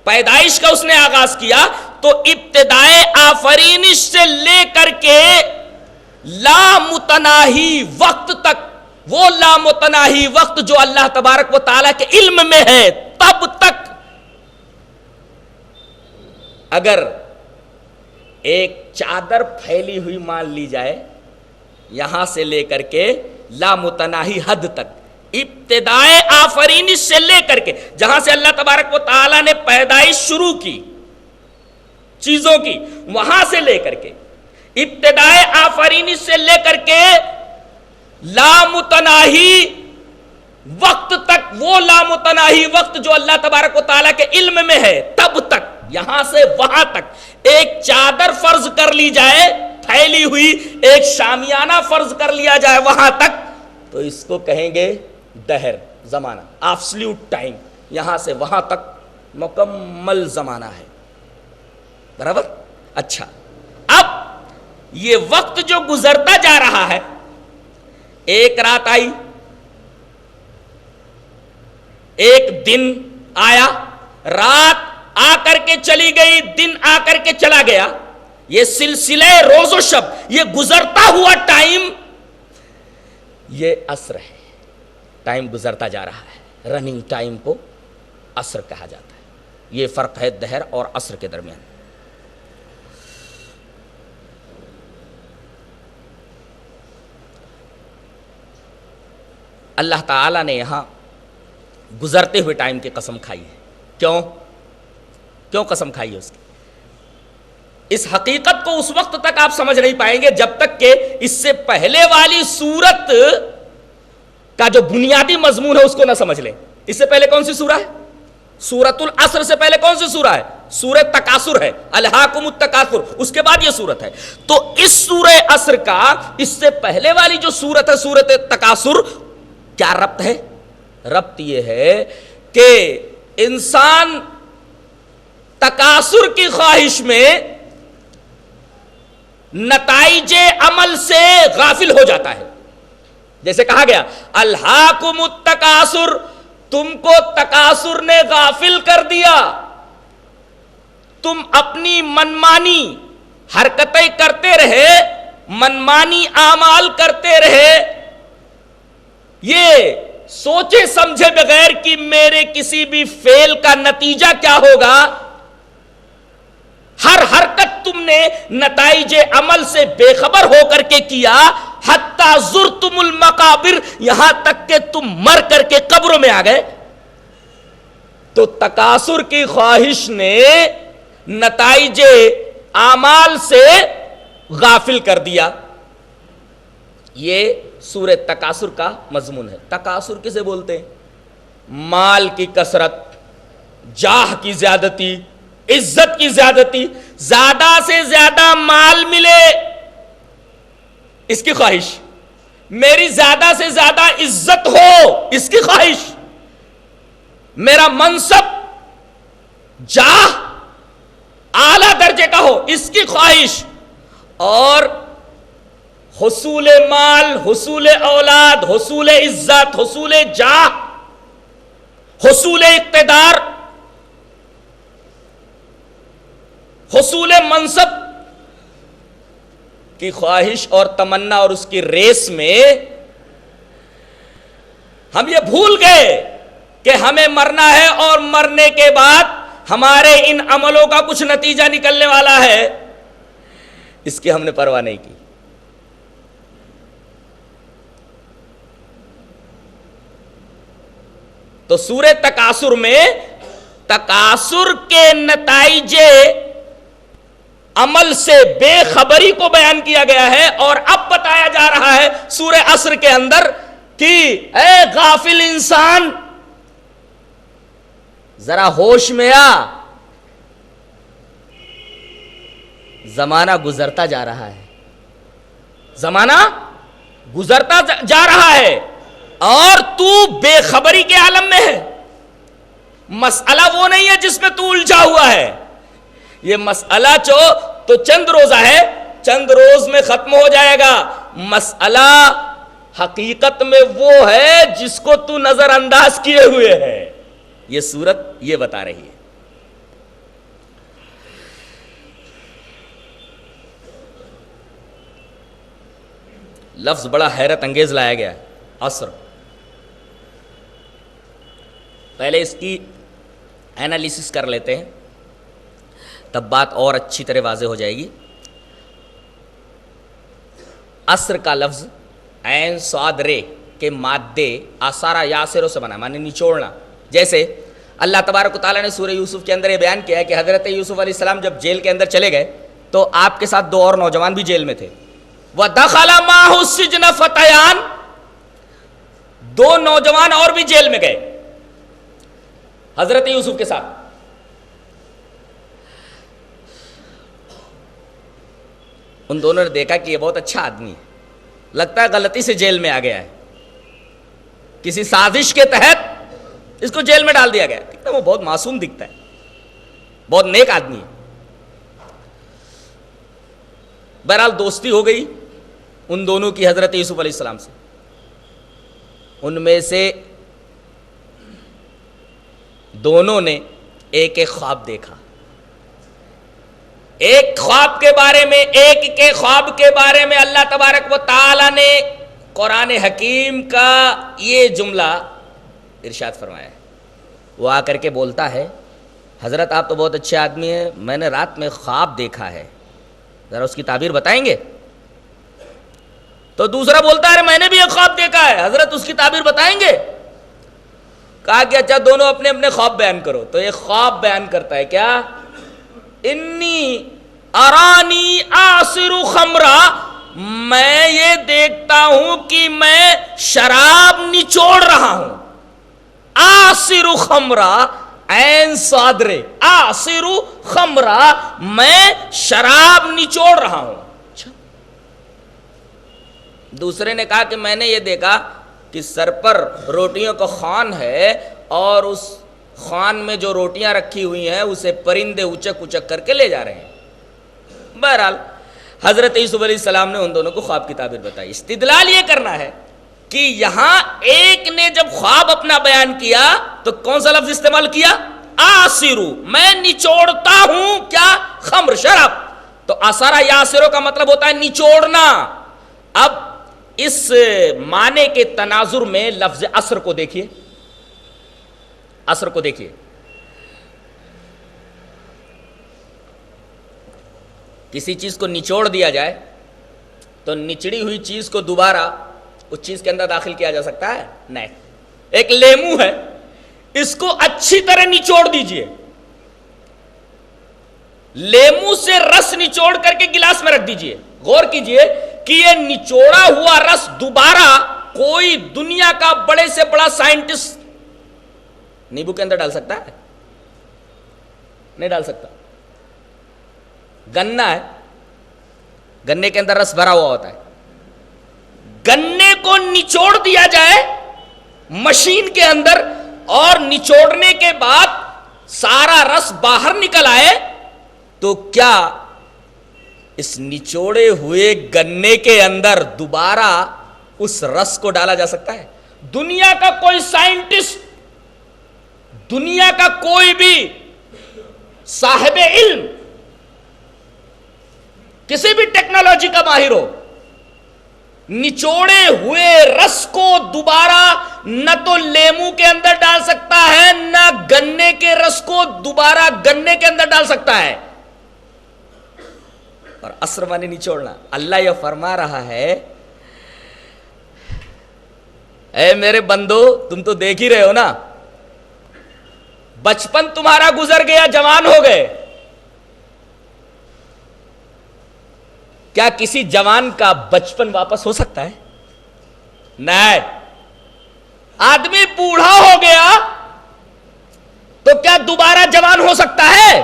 پیدائش کا اس نے آغاز کیا، تو ابتدائے آفرینش سے لے کر کے لامتناہی وقت تک، وہ لامتناہی وقت جو اللہ تبارک و تعالیٰ کے علم میں ہے، تب تک اگر ایک چادر پھیلی ہوئی مان لی جائے، یہاں سے لے کر کے لامتناہی حد تک، ابتدائے آفرینش سے لے کر کے جہاں سے اللہ تبارک و تعالیٰ نے پیدائش شروع کی، چیزوں کی، وہاں سے لے کر کے ابتدائے آفرینش سے لے کر کے لامتناہی وقت تک، وہ لامتناہی وقت جو اللہ تبارک و تعالیٰ کے علم میں ہے، تب تک، یہاں سے وہاں تک ایک چادر فرض کر لی جائے پھیلی ہوئی، ایک شامیانہ فرض کر لیا جائے وہاں تک، تو اس کو کہیں گے دہر، زمانہ، ایبسلیوٹ ٹائم. یہاں سے وہاں تک مکمل زمانہ ہے. برابر؟ اچھا، اب یہ وقت جو گزرتا جا رہا ہے، ایک رات آئی، ایک دن آیا، رات آ کر کے چلی گئی، دن آ کر کے چلا گیا، یہ سلسلہ روز و شب، یہ گزرتا ہوا ٹائم، یہ عصر ہے. ٹائم گزرتا جا رہا ہے، رننگ ٹائم کو عصر کہا جاتا ہے. یہ فرق ہے دہر اور عصر کے درمیان. اللہ تعالیٰ نے یہاں گزرتے ہوئے ٹائم کی قسم کھائی ہے. کیوں قسم کھائی ہے اس کی؟ اس حقیقت کو اس وقت تک آپ سمجھ نہیں پائیں گے جب تک کہ اس سے پہلے والی سورت کا جو بنیادی مضمون ہے اس کو نہ سمجھ لیں. اس سے پہلے کون سی سورہ ہے؟ سورۃ العصر سے پہلے کون سی سورہ ہے؟ سورہ تکاثر ہے، الہاکم التکاثر، اس کے بعد یہ سورت ہے. تو اس سورہ عصر کا اس سے پہلے والی جو سورت ہے، سورۃ تکاثر، کیا ربط ہے؟ ربط یہ ہے کہ انسان تکاثر کی خواہش میں نتائج عمل سے غافل ہو جاتا ہے. جیسے کہا گیا الہاکم التکاثر، تم کو تکاثر نے غافل کر دیا، تم اپنی منمانی حرکتیں کرتے رہے، منمانی اعمال کرتے رہے، یہ سوچے سمجھے بغیر کہ میرے کسی بھی فعل کا نتیجہ کیا ہوگا. ہر حرکت تم نے نتائج عمل سے بے خبر ہو کر کے کیا، حتی زرتم المقابر، یہاں تک کہ تم مر کر کے قبروں میں آ گئے. تو تکاثر کی خواہش نے نتائج اعمال سے غافل کر دیا. یہ سورہ تکاثر کا مضمون ہے. تکاثر کسے بولتے ہیں؟ مال کی کثرت، جاہ کی زیادتی، عزت کی زیادتی، زیادہ سے زیادہ مال ملے اس کی خواہش، میری زیادہ سے زیادہ عزت ہو اس کی خواہش، میرا منصب جاہ اعلی درجے کا ہو اس کی خواہش، اور حصول مال، حصول اولاد، حصول عزت، حصول جاہ، حصول اقتدار، حصول منصب کی خواہش اور تمنا، اور اس کی ریس میں ہم یہ بھول گئے کہ ہمیں مرنا ہے اور مرنے کے بعد ہمارے ان عملوں کا کچھ نتیجہ نکلنے والا ہے، اس کی ہم نے پرواہ نہیں کی. تو سورہ تکاثر میں تکاثر کے نتائج عمل سے بے خبری کو بیان کیا گیا ہے، اور اب بتایا جا رہا ہے سورہ عصر کے اندر کہ اے غافل انسان، ذرا ہوش میں آ، زمانہ گزرتا جا رہا ہے، زمانہ گزرتا جا رہا ہے اور تو بے خبری کے عالم میں ہے. مسئلہ وہ نہیں ہے جس میں تو الجھا ہوا ہے، یہ مسئلہ تو چند روزہ ہے، چند روز میں ختم ہو جائے گا. مسئلہ حقیقت میں وہ ہے جس کو تو نظر انداز کیے ہوئے ہے. یہ سورت یہ بتا رہی ہے. لفظ بڑا حیرت انگیز لایا گیا ہے، عصر. پہلے اس کی اینالیسس کر لیتے ہیں، تب بات اور اچھی طرح واضح ہو جائے گی. عصر کا لفظ عین صاد رے کے مادے آثارا یاسروں سے بنا، معنی نچوڑنا. جیسے اللہ تبارک و تعالیٰ نے سورہ یوسف کے اندر یہ بیان کیا ہے کہ حضرت یوسف علیہ السلام جب جیل کے اندر چلے گئے تو آپ کے ساتھ 2 اور نوجوان بھی جیل میں تھے. وَدَخَلَ مَعَهُ السِّجْنَ فَتَيَانِ 2 نوجوان اور بھی جیل میں گئے حضرت یوسف کے ساتھ. ان دونوں نے دیکھا کہ یہ بہت اچھا آدمی ہے, لگتا ہے غلطی سے جیل میں آ گیا ہے, کسی سازش کے تحت اس کو جیل میں ڈال دیا گیا. دیکھتا وہ بہت معصوم دکھتا ہے, بہت نیک آدمی ہے. بہرحال دوستی ہو گئی ان دونوں کی حضرت یوسف علیہ السلام سے. ان میں سے دونوں نے ایک ایک خواب دیکھا. ایک خواب کے بارے میں, ایک کے خواب کے بارے میں اللہ تبارک و تعالی نے قرآن حکیم کا یہ جملہ ارشاد فرمایا ہے. وہ آ کر کے بولتا ہے, حضرت آپ تو بہت اچھے آدمی ہیں, میں نے رات میں خواب دیکھا ہے, ذرا اس کی تعبیر بتائیں گے؟ تو دوسرا بولتا ہے میں نے بھی ایک خواب دیکھا ہے, حضرت اس کی تعبیر بتائیں گے؟ کہا کہ اچھا دونوں اپنے اپنے خواب بیان کرو. تو ایک خواب بیان کرتا ہے کیا, انی ارانی آصر خمرا, میں یہ دیکھتا ہوں کہ میں شراب نچوڑ رہا ہوں. آصر خمرا عین صادرے, آصر خمرا, میں شراب نچوڑ رہا ہوں. دوسرے نے کہا کہ میں نے یہ دیکھا کہ سر پر روٹیوں کا خوان ہے اور اس خوان میں جو روٹیاں رکھی ہوئی ہیں اسے پرندے اچک اچک کر کے لے جا رہے ہیں. بہرحال حضرت یوسف علیہ السلام نے ان دونوں کو خواب کی تعبیر بتائی. استدلال یہ کرنا ہے کہ یہاں ایک نے جب خواب اپنا بیان کیا تو کون سا لفظ استعمال کیا؟ آسرو, میں نچوڑتا ہوں کیا؟ خمر, شراب. تو آسارا یاسرو کا مطلب ہوتا ہے نچوڑنا. اب اس معنی کے تناظر میں لفظ عصر کو دیکھیے, عصر کو دیکھیے. کسی چیز کو نچوڑ دیا جائے تو نچڑی ہوئی چیز کو دوبارہ اس چیز کے اندر داخل کیا جا سکتا ہے؟ نہیں. ایک لیمو ہے, اس کو اچھی طرح نچوڑ دیجئے, لیمو سے رس نچوڑ کر کے گلاس میں رکھ دیجئے. غور کیجئے کہ یہ نچوڑا ہوا رس دوبارہ کوئی دنیا کا بڑے سے بڑا سائنٹسٹ نیبو کے اندر ڈال سکتا ہے؟ نہیں ڈال سکتا. گنا ہے, گنے کے اندر رس بھرا ہوا ہوتا ہے, گنے کو نچوڑ دیا جائے مشین کے اندر اور نچوڑنے کے بعد سارا رس باہر نکل آئے تو کیا اس نچوڑے ہوئے گنے کے اندر دوبارہ اس رس کو ڈالا جا سکتا ہے؟ دنیا کا کوئی سائنٹسٹ, دنیا کا کوئی بھی صاحب علم, کسی بھی ٹیکنالوجی کا ماہر ہو, نچوڑے ہوئے رس کو دوبارہ نہ تو لیمو کے اندر ڈال سکتا ہے نہ گنے کے رس کو دوبارہ گنے کے اندر ڈال سکتا ہے. اور عصر معنی نچوڑنا. اللہ یہ فرما رہا ہے, اے میرے بندو تم تو دیکھ ہی رہے ہو نا, بچپن تمہارا گزر گیا, جوان ہو گئے. کیا کسی جوان کا بچپن واپس ہو سکتا ہے؟ نہیں. آدمی بوڑھا ہو گیا تو کیا دوبارہ جوان ہو سکتا ہے؟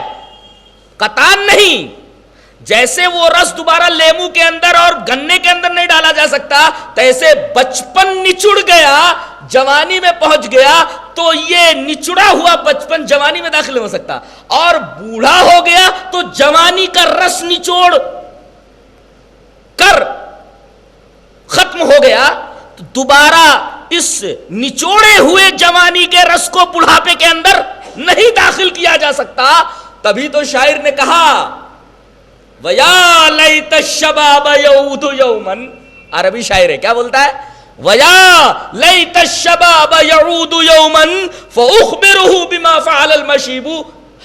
قطعاً نہیں. جیسے وہ رس دوبارہ لیمو کے اندر اور گنے کے اندر نہیں ڈالا جا سکتا, تیسے بچپن نچڑ گیا, جوانی میں پہنچ گیا تو یہ نچڑا ہوا بچپن جوانی میں داخل ہو سکتا, اور بوڑھا ہو گیا تو جوانی کا رس نچوڑ کر ختم ہو گیا, تو دوبارہ اس نچوڑے ہوئے جوانی کے رس کو بڑھاپے کے اندر نہیں داخل کیا جا سکتا. تبھی تو شاعر نے کہا وَيَا لَيْتَ الشَّبَابَ يَعُودُ يَوْمًا, عربی شاعر ہے, کیا بولتا ہے؟ وَيَا لَيْتَ الشَّبَابَ يَعُودُ يَوْمًا فَأُخْبِرُهُ بِمَا فَعَلَ الْمَشِيبُ,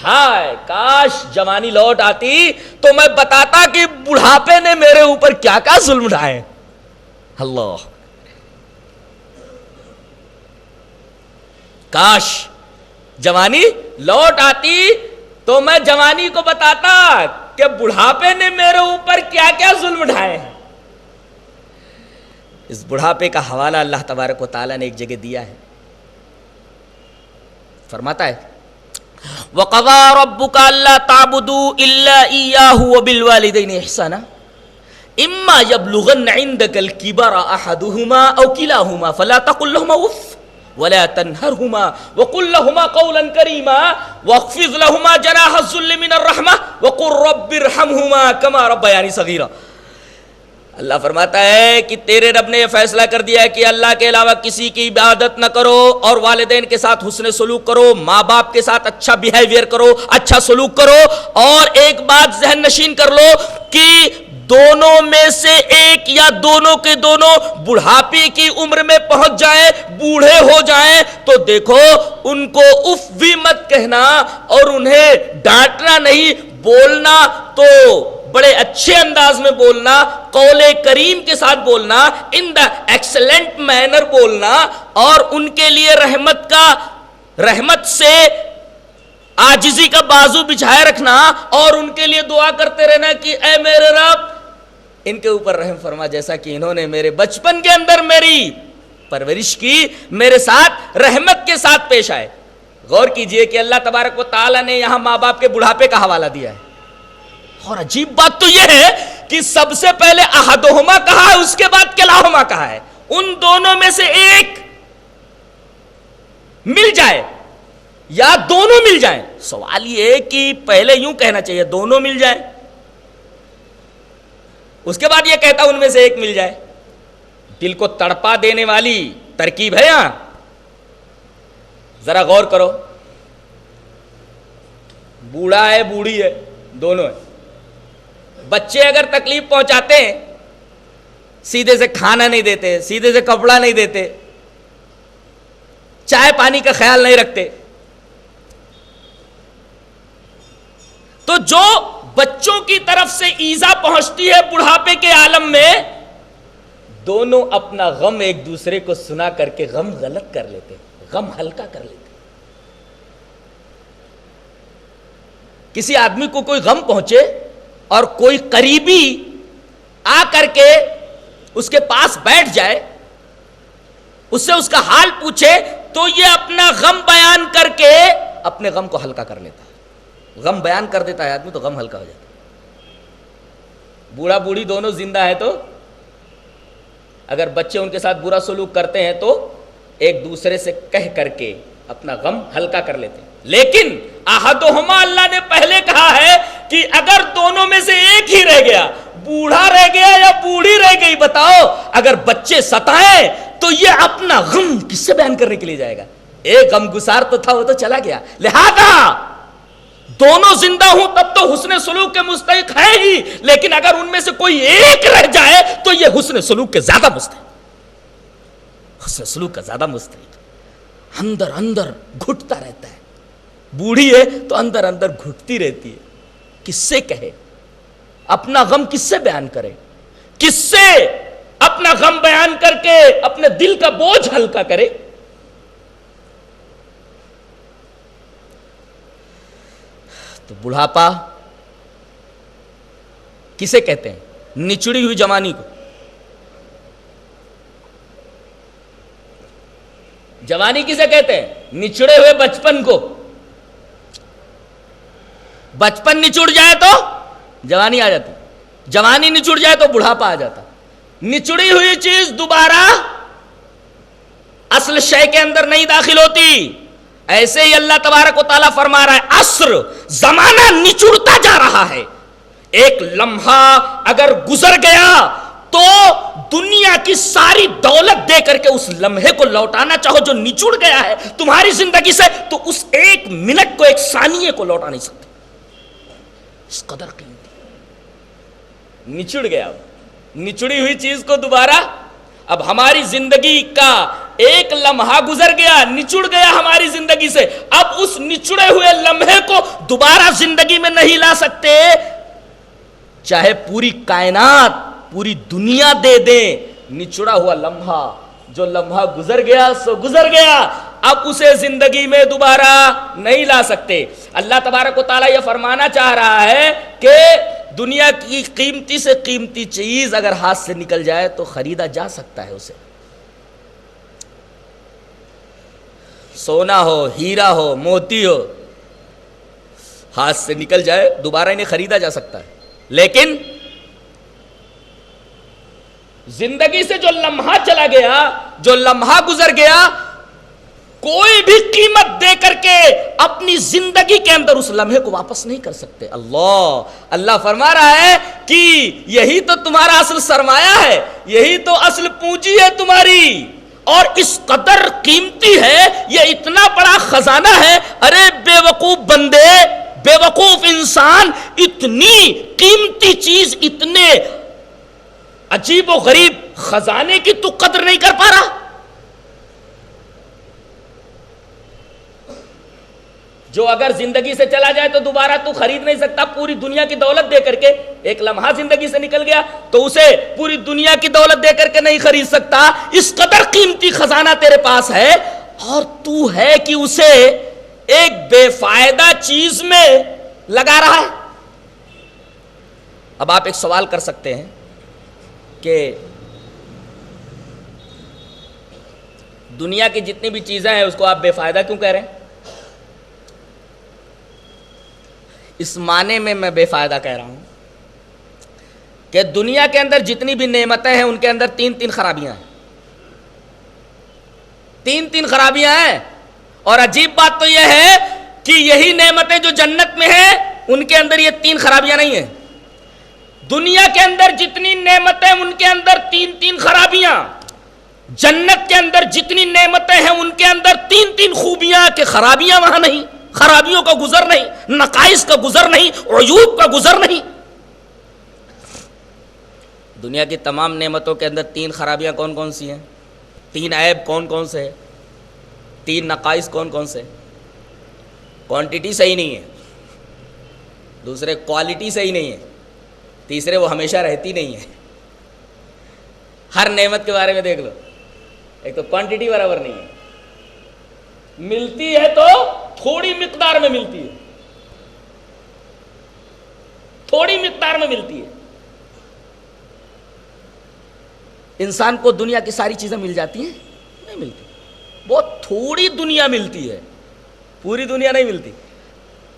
ہائے کاش جوانی لوٹ آتی تو میں بتاتا کہ بڑھاپے نے میرے اوپر کیا کیا ظلم ڈھائے. کاش جوانی لوٹ آتی تو میں جوانی کو بتاتا کہ بڑھاپے نے میرے اوپر کیا کیا ظلم ڈھائے ہیں. اس بڑھاپے کا حوالہ اللہ تبارک و تعالیٰ نے ایک جگہ دیا ہے. فرماتا ہے وَقَضَىٰ رَبُّكَ أَلَّا تَعْبُدُوا إِلَّا إِيَّاهُ وَبِالْوَالِدَيْنِ إِحْسَانًا إِمَّا يَبْلُغَنَّ عِندَكَ الْكِبَرَ أَحَدُهُمَا أَوْ كِلَاهُمَا فَلَا تَقُل لَّهُمَا أُفٍّ وَلَا تَنْهَرْهُمَا وَقُل لَّهُمَا قَوْلًا كَرِيمًا وَاخْفِضْ لَهُمَا جَنَاحَ الذُّلِّ مِنَ الرَّحْمَةِ وَقُل رَّبِّ ارْحَمْهُمَا كَمَا رَبَّيَانِي صَغِيرًا. اللہ فرماتا ہے کہ تیرے رب نے یہ فیصلہ کر دیا ہے کہ اللہ کے علاوہ کسی کی عبادت نہ کرو اور والدین کے ساتھ حسن سلوک کرو, ماں باپ کے ساتھ اچھا بیہیویئر کرو, اچھا سلوک کرو. اور ایک بات ذہن نشین کر لو کہ دونوں میں سے ایک یا دونوں کے دونوں بڑھاپے کی عمر میں پہنچ جائیں, بوڑھے ہو جائیں, تو دیکھو ان کو اف بھی مت کہنا اور انہیں ڈانٹنا نہیں, بولنا تو بڑے اچھے انداز میں بولنا, قول کریم کے ساتھ بولنا, ان دا ایکسلنٹ مینر بولنا, اور ان کے لیے رحمت سے عاجزی کا بازو بچھائے رکھنا اور ان کے لیے دعا کرتے رہنا کہ اے میرے رب ان کے اوپر رحم فرما, جیسا کہ انہوں نے میرے بچپن کے اندر میری پرورش کی, میرے ساتھ رحمت کے ساتھ پیش آئے. غور کیجئے کہ اللہ تبارک و تعالیٰ نے یہاں ماں باپ کے بڑھاپے کا حوالہ دیا ہے. اور عجیب بات تو یہ ہے کہ سب سے پہلے احدہما کہا ہے, اس کے بعد کلاہما کہا ہے. ان دونوں میں سے ایک مل جائے یا دونوں مل جائیں. سوال یہ ہے کہ پہلے یوں کہنا چاہیے دونوں مل جائیں, اس کے بعد یہ کہتا ان میں سے ایک مل جائے. دل کو تڑپا دینے والی ترکیب ہے یہاں. ذرا غور کرو, بوڑھا ہے بوڑھی ہے دونوں ہیں. بچے اگر تکلیف پہنچاتے ہیں, سیدھے سے کھانا نہیں دیتے, سیدھے سے کپڑا نہیں دیتے, چائے پانی کا خیال نہیں رکھتے, تو جو بچوں کی طرف سے ایذا پہنچتی ہے بڑھاپے کے عالم میں, دونوں اپنا غم ایک دوسرے کو سنا کر کے غم غلط کر لیتے, غم ہلکا کر لیتے. کسی آدمی کو کوئی غم پہنچے اور کوئی قریبی آ کر کے اس کے پاس بیٹھ جائے, اس سے اس کا حال پوچھے, تو یہ اپنا غم بیان کر کے اپنے غم کو ہلکا کر لیتا ہے. غم بیان کر دیتا ہے آدمی تو غم ہلکا ہو جاتا ہے. بوڑھا بوڑھی دونوں زندہ ہے تو اگر بچے ان کے ساتھ برا سلوک کرتے ہیں تو ایک دوسرے سے کہہ کر کے اپنا غم ہلکا کر لیتے ہیں. لیکن احدہما اللہ نے پہلے کہا ہے کہ اگر دونوں میں سے ایک ہی رہ گیا, بوڑھا رہ گیا یا بوڑھی رہ گئی, بتاؤ اگر بچے ستائیں تو یہ اپنا غم کس سے بیان کرنے کے لیے جائے گا؟ ایک غم گسار تو تھا, وہ تو چلا گیا. لہذا دونوں زندہ ہوں تب تو حسن سلوک کے مستحق ہے ہی, لیکن اگر ان میں سے کوئی ایک رہ جائے تو یہ حسن سلوک کے زیادہ مستحق, حسن سلوک کا زیادہ مستحق. اندر اندر گھٹتا رہتا ہے, بوڑھی ہے تو اندر اندر گھٹتی رہتی ہے. کس سے کہے اپنا غم, کس سے بیان کرے, کس سے اپنا غم بیان کر کے اپنے دل کا بوجھ ہلکا کرے. تو بڑھاپا کسے کہتے ہیں؟ نچڑی ہوئی جوانی کو. جوانی کسے کہتے ہیں؟ نچڑے ہوئے بچپن کو. بچپن نچڑ جائے تو جوانی آ جاتی, جوانی نچڑ جائے تو بڑھاپا آ جاتا. نچڑی ہوئی چیز دوبارہ اصل شے کے اندر نہیں داخل ہوتی. ایسے ہی اللہ تبارک و تعالیٰ فرما رہا ہے عصر, زمانہ نچڑتا جا رہا ہے. ایک لمحہ اگر گزر گیا تو دنیا کی ساری دولت دے کر کے اس لمحے کو لوٹانا چاہو جو نچڑ گیا ہے تمہاری زندگی سے, تو اس ایک منٹ کو, ایک ثانیے کو لوٹا نہیں سکتے. اس قدر قیمتی نچڑ گیا. نچڑی ہوئی چیز کو دوبارہ, اب ہماری زندگی کا ایک لمحہ گزر گیا, نچڑ گیا ہماری زندگی سے, اب اس نچڑے ہوئے لمحے کو دوبارہ زندگی میں نہیں لا سکتے. چاہے پوری کائنات, پوری دنیا دے دیں, نچڑا ہوا لمحہ, جو لمحہ گزر گیا سو گزر گیا. اب اسے زندگی میں دوبارہ نہیں لا سکتے۔ اللہ تبارک و تعالیٰ یہ فرمانا چاہ رہا ہے کہ دنیا کی قیمتی سے قیمتی چیز اگر ہاتھ سے نکل جائے تو خریدا جا سکتا ہے، اسے سونا ہو، ہیرا ہو، موتی ہو، ہاتھ سے نکل جائے دوبارہ انہیں خریدا جا سکتا ہے، لیکن زندگی سے جو لمحہ چلا گیا، جو لمحہ گزر گیا، کوئی بھی قیمت دے کر کے اپنی زندگی کے اندر اس لمحے کو واپس نہیں کر سکتے۔ اللہ فرما رہا ہے کہ یہی تو تمہارا اصل سرمایہ ہے، یہی تو اصل پونجی ہے تمہاری، اور اس قدر قیمتی ہے، یہ اتنا بڑا خزانہ ہے۔ ارے بے وقوف بندے، بے وقوف انسان، اتنی قیمتی چیز، اتنے عجیب و غریب خزانے کی تو قدر نہیں کر پا رہا، جو اگر زندگی سے چلا جائے تو دوبارہ تو خرید نہیں سکتا۔ پوری دنیا کی دولت دے کر کے، ایک لمحہ زندگی سے نکل گیا تو اسے پوری دنیا کی دولت دے کر کے نہیں خرید سکتا۔ اس قدر قیمتی خزانہ تیرے پاس ہے، اور تو ہے کہ اسے ایک بے فائدہ چیز میں لگا رہا ہے۔ اب آپ ایک سوال کر سکتے ہیں کہ دنیا کی جتنی بھی چیزیں ہیں اس کو آپ بے فائدہ کیوں کہہ رہے ہیں؟ اس معنی میں بے فائدہ کہہ رہا ہوں کہ دنیا کے اندر جتنی بھی نعمتیں ہیں ان کے اندر تین خرابیاں ہیں، تین خرابیاں ہیں، اور عجیب بات تو یہ ہے کہ یہی نعمتیں جو جنت میں ہیں ان کے اندر یہ تین خرابیاں نہیں ہیں۔ دنیا کے اندر جتنی نعمتیں ان کے اندر تین خرابیاں، جنت کے اندر جتنی نعمتیں ہیں ان کے اندر تین خوبیاں، کہ خرابیاں وہاں نہیں، خرابیوں کا گزر نہیں، نقائص کا گزر نہیں، عیوب کا گزر نہیں۔ دنیا کی تمام نعمتوں کے اندر تین خرابیاں کون کون سی ہیں؟ تین عیب کون کون سے ہیں؟ تین نقائص کون کون سے ہیں؟ کوانٹٹی صحیح نہیں ہے، دوسرے کوالٹی صحیح نہیں ہے، تیسرے وہ ہمیشہ رہتی نہیں ہے۔ ہر نعمت کے بارے میں دیکھ لو، ایک تو کوانٹٹی برابر نہیں ہے، ملتی ہے تو تھوڑی مقدار میں ملتی ہے، تھوڑی مقدار میں ملتی ہے۔ انسان کو دنیا کی ساری چیزیں مل جاتی ہیں؟ نہیں ملتی، بہت تھوڑی دنیا ملتی ہے، پوری دنیا نہیں ملتی۔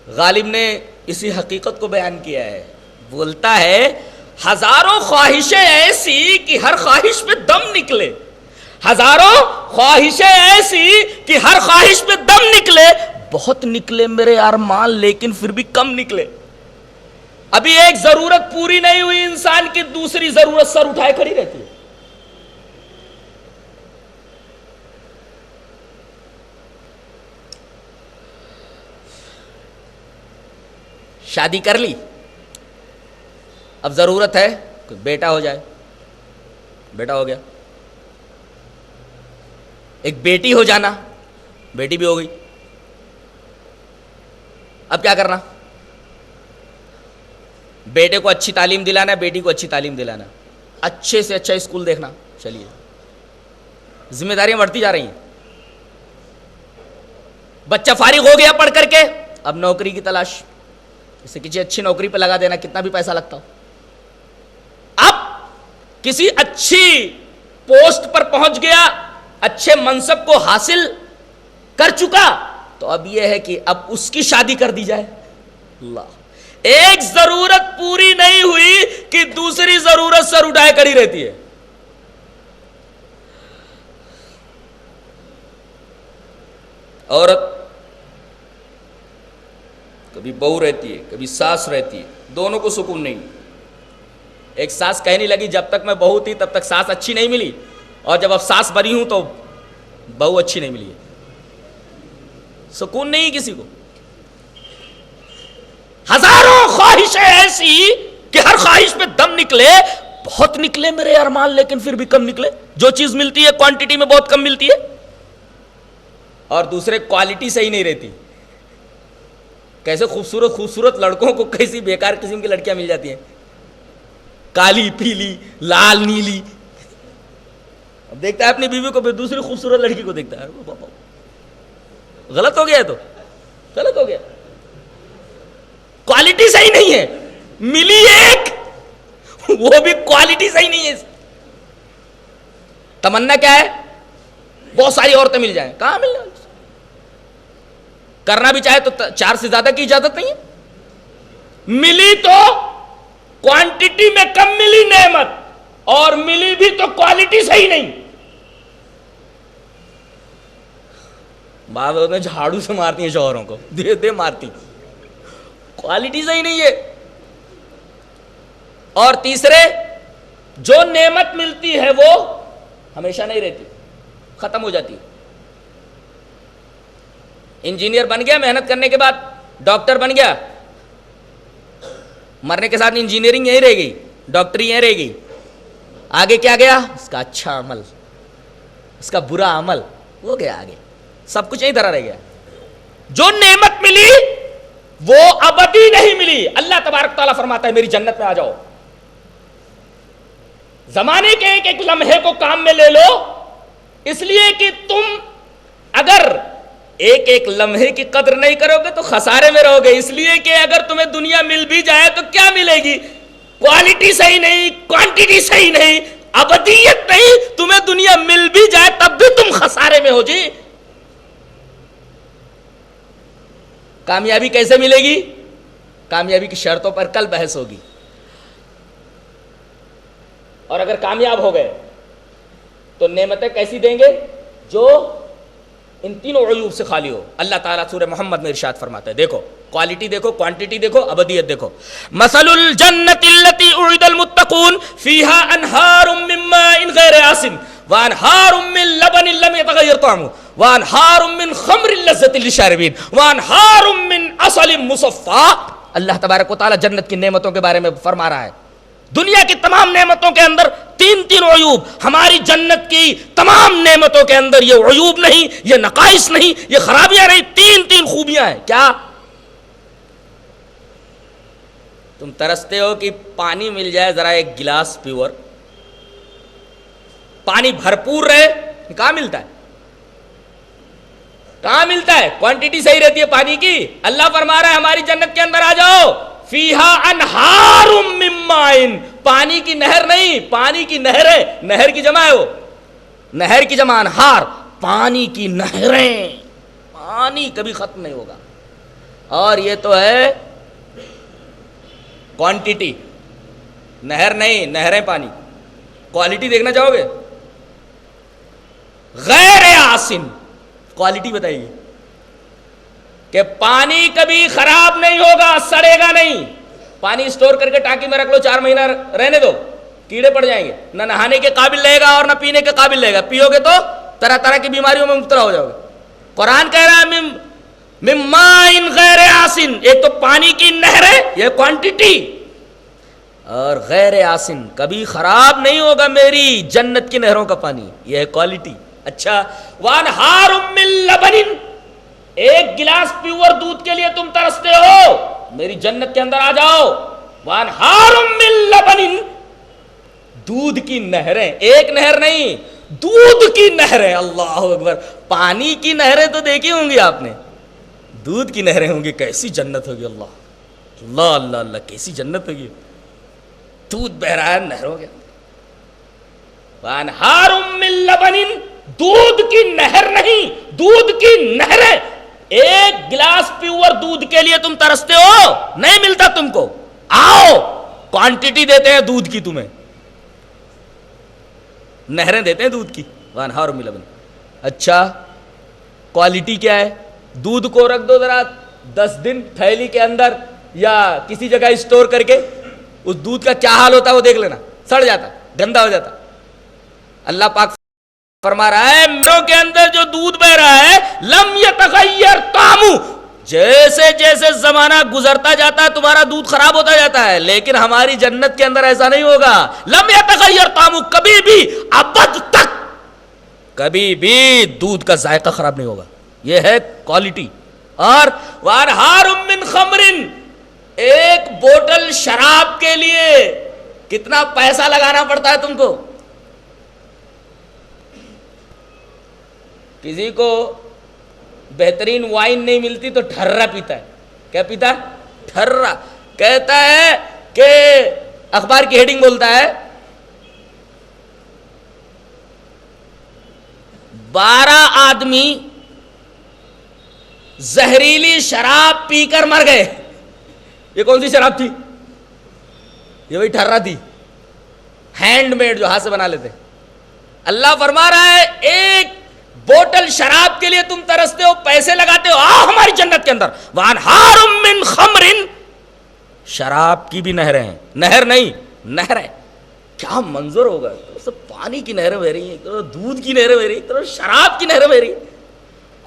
غالب نے اسی حقیقت کو بیان کیا ہے، بولتا ہے ہزاروں خواہشیں ایسی کہ ہر خواہش پہ دم نکلے، ہزاروں خواہشیں ایسی کہ ہر خواہش پہ دم نکلے، بہت نکلے میرے ارمان لیکن پھر بھی کم نکلے۔ ابھی ایک ضرورت پوری نہیں ہوئی انسان کی، دوسری ضرورت سر اٹھائے کھڑی رہتی ہے۔ شادی کر لی، اب ضرورت ہے کہ بیٹا ہو جائے، بیٹا ہو گیا۔ ایک بیٹی ہو جانا، بیٹی بھی ہو گئی، اب کیا کرنا؟ بیٹے کو اچھی تعلیم دلانا، بیٹی کو اچھی تعلیم دلانا، اچھے سے اچھا اسکول دیکھنا۔ چلیے ذمہ داریاں بڑھتی جا رہی ہیں، بچہ فارغ ہو گیا پڑھ کر کے، اب نوکری کی تلاش، اسے کسی اچھی نوکری پہ لگا دینا، کتنا بھی پیسہ لگتا ہو۔ اب کسی اچھی پوسٹ پر پہنچ گیا، اچھے منصب کو حاصل کر چکا، تو اب یہ ہے کہ اب اس کی شادی کر دی جائے۔ اللہ، ایک ضرورت پوری نہیں ہوئی کہ دوسری ضرورت سر اٹھائے کھڑی رہتی ہے۔ عورت کبھی بہو رہتی ہے، کبھی ساس رہتی ہے، دونوں کو سکون نہیں۔ ایک ساس کہنے لگی جب تک میں بہو تھی تب تک ساس اچھی نہیں ملی، اور جب اب ساس بنی ہوں تو بہو اچھی نہیں ملی ہے۔ سکون نہیں کسی کو۔ ہزاروں خواہشیں ایسی کہ ہر خواہش پہ دم نکلے، بہت نکلے میرے ارمان لیکن پھر بھی کم نکلے۔ جو چیز ملتی ہے کوانٹٹی میں بہت کم ملتی ہے، اور دوسرے کوالٹی صحیح نہیں رہتی۔ کیسے خوبصورت لڑکوں کو کیسی بیکار قسم کی لڑکیاں مل جاتی ہیں، کالی پیلی لال نیلی۔ اب دیکھتا ہے اپنی بیوی کو، پھر دوسری خوبصورت لڑکی کو دیکھتا ہے، غلط ہو گیا تو غلط ہو گیا. کوالٹی صحیح نہیں ہے, ملی ایک, وہ بھی کوالٹی صحیح نہیں ہے. تمنا کیا ہے؟ بہت ساری عورتیں مل جائیں. کہاں ملنے والی؟ کرنا بھی چاہے تو 4 سے زیادہ کی اجازت نہیں ہے. ملی تو کوانٹٹی میں کم ملی نعمت, اور ملی بھی تو کوالٹی صحیح نہیں. بعض عورتیں جھاڑو سے مارتی ہیں شوہروں کو, دے دے مارتی, کوالٹی صحیح نہیں ہے. اور تیسرے, جو نعمت ملتی ہے وہ ہمیشہ نہیں رہتی, ختم ہو جاتی ہے. انجینئر بن گیا, محنت کرنے کے بعد ڈاکٹر بن گیا, مرنے کے ساتھ انجینئرنگ یہیں رہ گئی, ڈاکٹری یہیں رہ گئی. آگے کیا گیا؟ اس کا اچھا عمل, اس کا برا عمل, وہ گیا آگے, سب کچھ یہیں دھرا رہ گیا. جو نعمت ملی وہ ابدی نہیں ملی. اللہ تبارک تعالیٰ فرماتا ہے میری جنت میں آ جاؤ. زمانے کے ایک ایک لمحے کو کام میں لے لو, اس لیے کہ تم اگر ایک ایک لمحے کی قدر نہیں کرو گے تو خسارے میں رہو گے. اس لیے کہ اگر تمہیں دنیا مل بھی جائے تو کیا ملے گی؟ کوالٹی صحیح نہیں, کوانٹٹی صحیح نہیں, ابدیت نہیں. تمہیں دنیا مل بھی جائے تب بھی تم خسارے میں ہو. جی کامیابی کیسے ملے گی؟ کامیابی کی شرطوں پر کل بحث ہوگی. اور اگر کامیاب ہو گئے تو نعمتیں کیسی دیں گے؟ جو ان تینوں عیوب سے خالی ہو. اللہ تعالیٰ سورہ محمد میں ارشاد فرماتا ہے, دیکھو کوالٹی دیکھو, کوانٹٹی دیکھو, ابدیت دیکھو. مثل الجنت التي اعد المتقون فيها انہار من ماء غیر آسن وانہار من لبن لم يتغیر طعمه وانہار من خمر لذة للشاربین وانہار من عسل مصفى. اللہ تبارک و تعالیٰ جنت کی نعمتوں کے بارے میں فرما رہا ہے. دنیا کی تمام نعمتوں کے اندر تین عیوب, ہماری جنت کی تمام نعمتوں کے اندر یہ عیوب نہیں, یہ نقائص نہیں, یہ خرابیاں نہیں, تین خوبیاں ہیں. کیا تم ترستے ہو کہ پانی مل جائے ذرا ایک گلاس پیور, پانی بھرپور رہے, کہاں ملتا ہے؟ کہاں ملتا ہے؟ کوانٹٹی صحیح رہتی ہے پانی کی. اللہ فرما رہا ہے ہماری جنت کے اندر آ جاؤ, فیہا انہار من ماء, پانی کی نہر نہیں, پانی کی نہریں, نہر کی جمع ہے, وہ نہر کی جمع انہار, پانی کی نہریں. پانی کبھی ختم نہیں ہوگا. اور یہ تو ہے کوانٹٹی, نہر نہیں, نہریں پانی. کوالٹی دیکھنا چاہو گے؟ غیر آسن, کوالٹی بتائیے کہ پانی کبھی خراب نہیں ہوگا, سڑے گا نہیں. پانی اسٹور کر کے ٹانکی میں رکھ لو, 4 مہینہ رہنے دو, کیڑے پڑ جائیں گے, نہ نہانے کے قابل رہے گا اور نہ پینے کے قابل رہے گا. پیو گے تو طرح طرح کی بیماریوں میں مبتلا ہو جاؤ گے. قرآن کہہ رہا ہے من ماء غیر آسن, ایک تو پانی کی نہر ہے, یہ کوانٹٹی, اور غیر آسن کبھی خراب نہیں ہوگا میری جنت کی نہروں کا پانی, یہ ہے کوالٹی. اچھا, وانہار من لبن, ایک گلاس پیور دودھ کے لیے تم ترستے ہو, میری جنت کے اندر آ جاؤ. وانہار من لبن, دودھ کی نہریں, ایک نہر نہیں, دودھ کی نہریں. اللہ اکبر. پانی کی نہریں تو دیکھی ہوں گی آپ نے, دودھ کی نہریں ہوں گی. کیسی جنت ہوگی, اللہ اللہ اللہ اللہ, کیسی جنت ہوگی. دودھ بہ رہا ہے نہروں کے. وانہار من لبن, دودھ کی نہر نہیں, دودھ کی نہریں. ایک گلاس پیور دودھ کے لیے تم ترستے ہو, نہیں ملتا تم کو, آؤ کوانٹٹی دیتے ہیں دودھ کی, تمہیں نہریں دیتے ہیں دودھ کی. وانہار من لبن. اچھا کوالٹی کیا ہے؟ دودھ کو رکھ دو ذرا 10 دن تھیلی کے اندر یا کسی جگہ اسٹور کر کے, اس دودھ کا کیا حال ہوتا ہے وہ دیکھ لینا, سڑ جاتا, گندا ہو جاتا. اللہ پاک فرما رہا ہے میروں کے اندر جو دودھ بہ رہا ہے, لم یتغیر طعمہ, جیسے جیسے زمانہ گزرتا جاتا ہے تمہارا دودھ خراب ہوتا جاتا ہے, لیکن ہماری جنت کے اندر ایسا نہیں ہوگا. لم یتغیر طعمہ, کبھی بھی ابد تک کبھی بھی دودھ کا ذائقہ خراب نہیں ہوگا. یہ ہے کوالٹی. اور وانہار من خمر, ایک بوتل شراب کے لیے کتنا پیسہ لگانا پڑتا ہے تم کو. کسی کو بہترین وائن نہیں ملتی تو ٹھرا پیتا ہے. کیا پیتا ہے؟ ٹھرا. کہتا ہے کہ اخبار کی ہیڈنگ بولتا ہے 12 آدمی زہریلی شراب پی کر مر گئے. یہ کون سی شراب تھی؟ یہ وہی ٹھرا تھی, ہینڈ میڈ جو ہاتھ سے بنا لیتے. اللہ فرما رہا ہے ایک بوتل شراب کے لیے تم ترستے ہو, پیسے لگاتے ہو, آؤ ہماری جنت کے اندر. وانہار من خمر, شراب کی بھی نہریں ہیں, نہر نہیں نہر ہے. کیا منظر ہوگا, سب پانی کی نہریں بہ رہی ہیں, دودھ کی نہریں بہ رہی ہیں, شراب کی نہریں بہ رہی ہیں.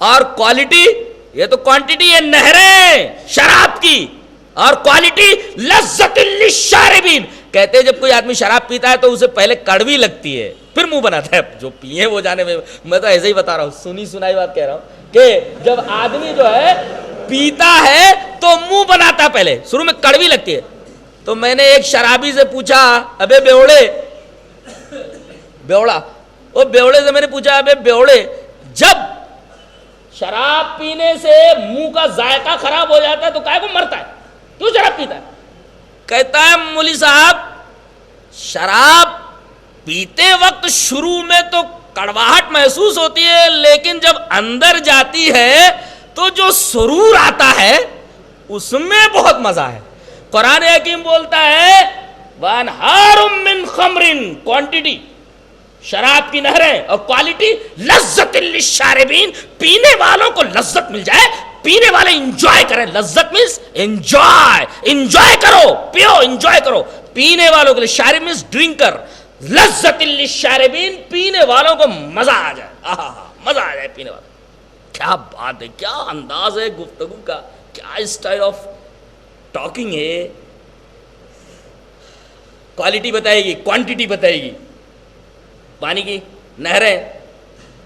اور کوالٹی, یہ تو کوانٹٹی ہے نہریں شراب کی, اور کوالٹی لذت للشاربین. کہتے ہیں جب کوئی آدمی شراب پیتا ہے تو اسے پہلے کڑوی لگتی ہے پھر منہ بناتا ہے. جو پیے وہ جانے میں تو ایسے ہی بتا رہا ہوں, سنی سنائی بات کہہ رہا ہوں کہ جب آدمی جو ہے پیتا ہے تو منہ بناتا ہے, پہلے شروع میں کڑوی لگتی ہے. تو میں نے ایک شرابی سے پوچھا, ابے بیوڑے, بیوڑا, وہ بیوڑے سے میں نے پوچھا, ابے بیوڑے, جب شراب پینے سے منہ کا ذائقہ خراب ہو جاتا ہے تو کائے کو مرتا ہے, کیوں شراب پیتا ہے؟ کہتا ہے مولوی صاحب شراب پیتے وقت شروع میں تو کڑواہٹ محسوس ہوتی ہے, لیکن جب اندر جاتی ہے تو جو سرور آتا ہے اس میں بہت مزہ ہے. قرآن حکیم بولتا ہے وانہار من خمر, کوانٹٹی شراب کی نہریں, اور کوالٹی لذت للشاربین, پینے والوں کو لذت مل جائے, پینے والے انجوائے کریں. لذت مینس انجوائے, انجوائے کرو, پیو, انجوائے کرو. پینے والوں کے لیے, شارب مینس ڈرنکر, لذت للشاربین, پینے والوں کو مزہ آ جائے, مزہ آ جائے پینے والوں. کیا بات ہے, کیا انداز ہے گفتگو کا, کیا اسٹائل آف ٹاکنگ ہے. کوالٹی بتائے گی, کوانٹٹی بتائے گی. پانی کی نہریں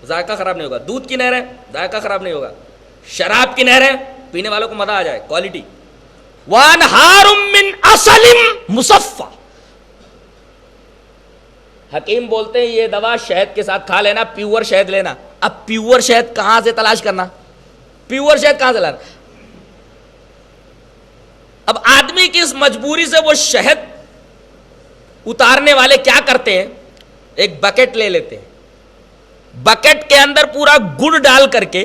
ذائقہ خراب نہیں ہوگا, دودھ کی نہریں ذائقہ خراب نہیں ہوگا, شراب کی نہریں پینے والوں کو مزہ آ جائے, کوالٹی. وانہار من عسل مصفی, حکیم بولتے ہیں یہ دوا شہد کے ساتھ کھا لینا, پیور شہد لینا. اب پیور شہد کہاں سے تلاش کرنا, پیور شہد کہاں سے لانا؟ اب آدمی کی اس مجبوری سے وہ شہد اتارنے والے کیا کرتے ہیں, ایک بکٹ لے لیتے ہیں, بکٹ کے اندر پورا گڑ ڈال کر کے,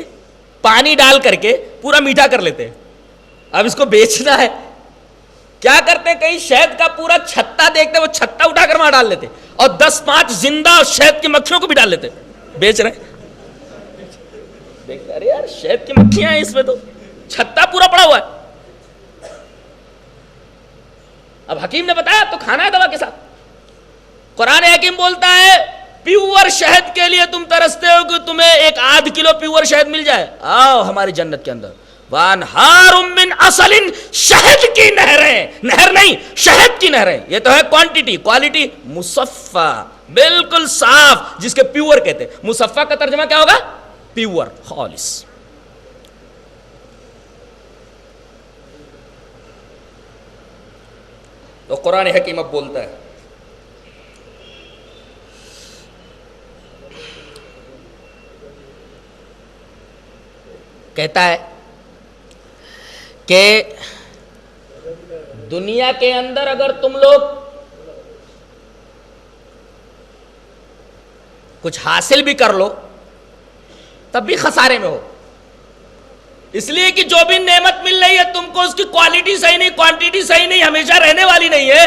پانی ڈال کر کے پورا میٹھا کر لیتے ہیں. اب اس کو بیچنا ہے, کیا کرتے ہیں, کہیں شہد کا پورا چھتا دیکھتے ہیں, وہ چھتا اٹھا کر وہاں ڈال لیتے, اور 10-5 زندہ شہد کی مکھیوں کو بھی ڈال لیتے, بیچ رہے ہیں. دیکھتے ارے یار شہد کی مکھیاں ہیں اس میں, تو چھتا پورا پڑا ہوا ہے. اب حکیم نے بتایا تو کھانا ہے دوا کے ساتھ. قرآن حکیم بولتا ہے پیور شہد کے لیے تم ترستے ہو کہ تمہیں 1-8 کلو پیور شہد مل جائے, آؤ ہماری جنت کے اندر. وانہار من عسل, شہد کی نہریں, نہر نہیں شہد کی نہریں. یہ تو ہے کوانٹٹی. کوالٹی مصفی, بالکل صاف, جس کے پیور کہتے ہیں. مصفی کا ترجمہ کیا ہوگا؟ پیور, خالص. تو قرآن حکیم اب بولتا ہے کہتا ہے کہ دنیا کے اندر اگر تم لوگ کچھ حاصل بھی کر لو تب بھی خسارے میں ہو, اس لیے کہ جو بھی نعمت مل رہی ہے تم کو اس کی کوالٹی صحیح نہیں, کوانٹٹی صحیح نہیں, ہمیشہ رہنے والی نہیں ہے.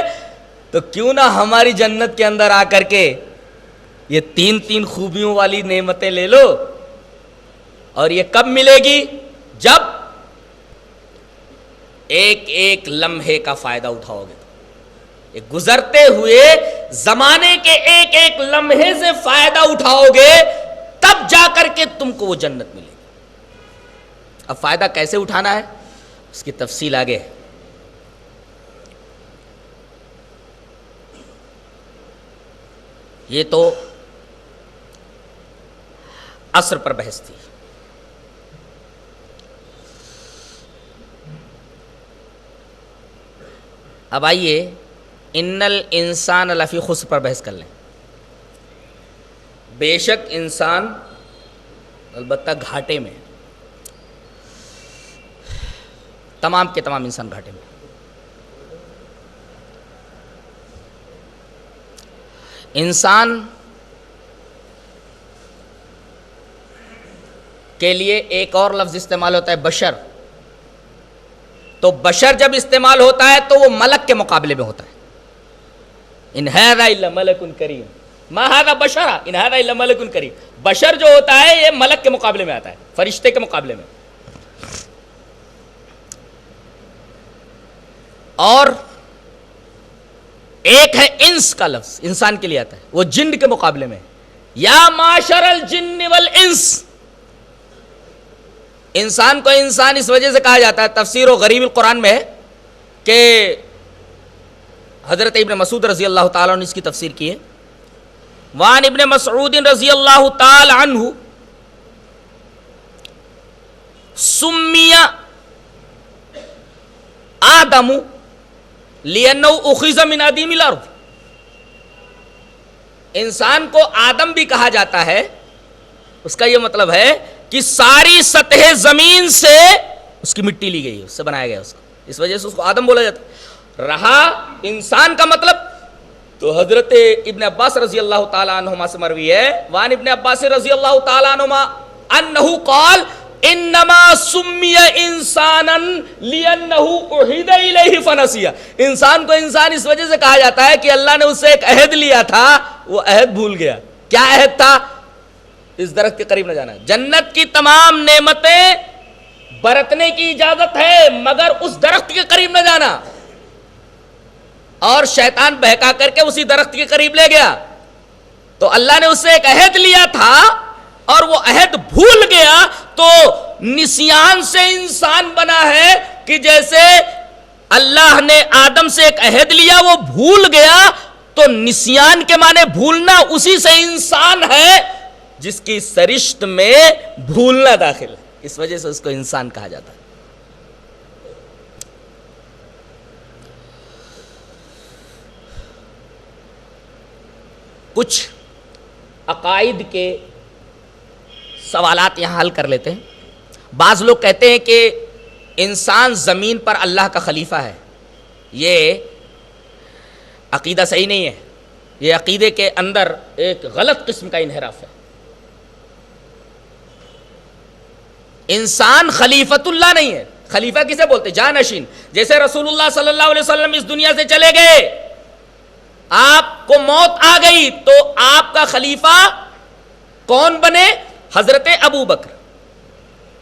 تو کیوں نہ ہماری جنت کے اندر آ کر کے یہ 3 خوبیوں والی نعمتیں لے لو. اور یہ کب ملے گی؟ جب ایک لمحے کا فائدہ اٹھاؤ گے, گزرتے ہوئے زمانے کے ایک لمحے سے فائدہ اٹھاؤ گے, تب جا کر کے تم کو وہ جنت ملے گی. اب فائدہ کیسے اٹھانا ہے اس کی تفصیل آگے. یہ تو عصر پر بحث تھی. اب آئیے ان الانسان لفی خسر پر بحث کر لیں. بے شک انسان البتہ گھاٹے میں. تمام کے تمام انسان گھاٹے میں. انسان کے لیے ایک اور لفظ استعمال ہوتا ہے بشر. تو بشر جب استعمال ہوتا ہے تو وہ ملک کے مقابلے میں ہوتا ہے. ان ھذا الا ملک کریم ما ھذا بشرا ان ھذا الا ملک کریم. بشر جو ہوتا ہے یہ ملک کے مقابلے میں آتا ہے, فرشتے کے مقابلے میں. اور ایک ہے انس کا لفظ, انسان کے لیے آتا ہے, وہ جن کے مقابلے میں. یا معاشر الجن والانس. انسان کو انسان اس وجہ سے کہا جاتا ہے, تفسیر و غریب القرآن میں ہے کہ حضرت ابن مسعود رضی اللہ تعالیٰ نے اس کی تفسیر کی ہے. وان ابن مسعود رضی اللہ تعالی عنہ سمی آدم لأنہ اخذ من ادیم الارض. انسان کو آدم بھی کہا جاتا ہے, اس کا یہ مطلب ہے کہ ساری سطح زمین سے اس کی مٹی لی گئی, اس سے بنایا گیا اس کو, اس وجہ سے اس کو آدم بولا جاتا ہے. رہا انسان کا مطلب تو حضرت ابن عباس رضی اللہ تعالیٰ عنہما سے مروی ہے, وان ابن عباس رضی اللہ تعالیٰ عنہما انہو قال انما سمی انسانا لانہ اعہد الیہ فنسی. انسان کو انسان اس وجہ سے کہا جاتا ہے کہ اللہ نے اس سے ایک عہد لیا تھا, وہ عہد بھول گیا. کیا عہد تھا؟ اس درخت کے قریب نہ جانا. جنت کی تمام نعمتیں برتنے کی اجازت ہے مگر اس درخت کے قریب نہ جانا. اور شیطان بہکا کر کے اسی درخت کے قریب لے گیا. تو اللہ نے اس سے ایک عہد لیا تھا اور وہ عہد بھول گیا. تو نسیان سے انسان بنا ہے کہ جیسے اللہ نے آدم سے ایک عہد لیا وہ بھول گیا, تو نسیان کے معنی بھولنا, اسی سے انسان ہے جس کی سرشت میں بھولنا داخل ہے. اس وجہ سے اس کو انسان کہا جاتا ہے. کچھ عقائد کے سوالات یہاں حل کر لیتے ہیں. بعض لوگ کہتے ہیں کہ انسان زمین پر اللہ کا خلیفہ ہے. یہ عقیدہ صحیح نہیں ہے. یہ عقیدے کے اندر ایک غلط قسم کا انحراف ہے. انسان خلیفۃ اللہ نہیں ہے. خلیفہ کسے بولتے؟ جانشین. جیسے رسول اللہ صلی اللہ علیہ وسلم اس دنیا سے چلے گئے, آپ کو موت آ گئی, تو آپ کا خلیفہ کون بنے؟ حضرت ابو بکر.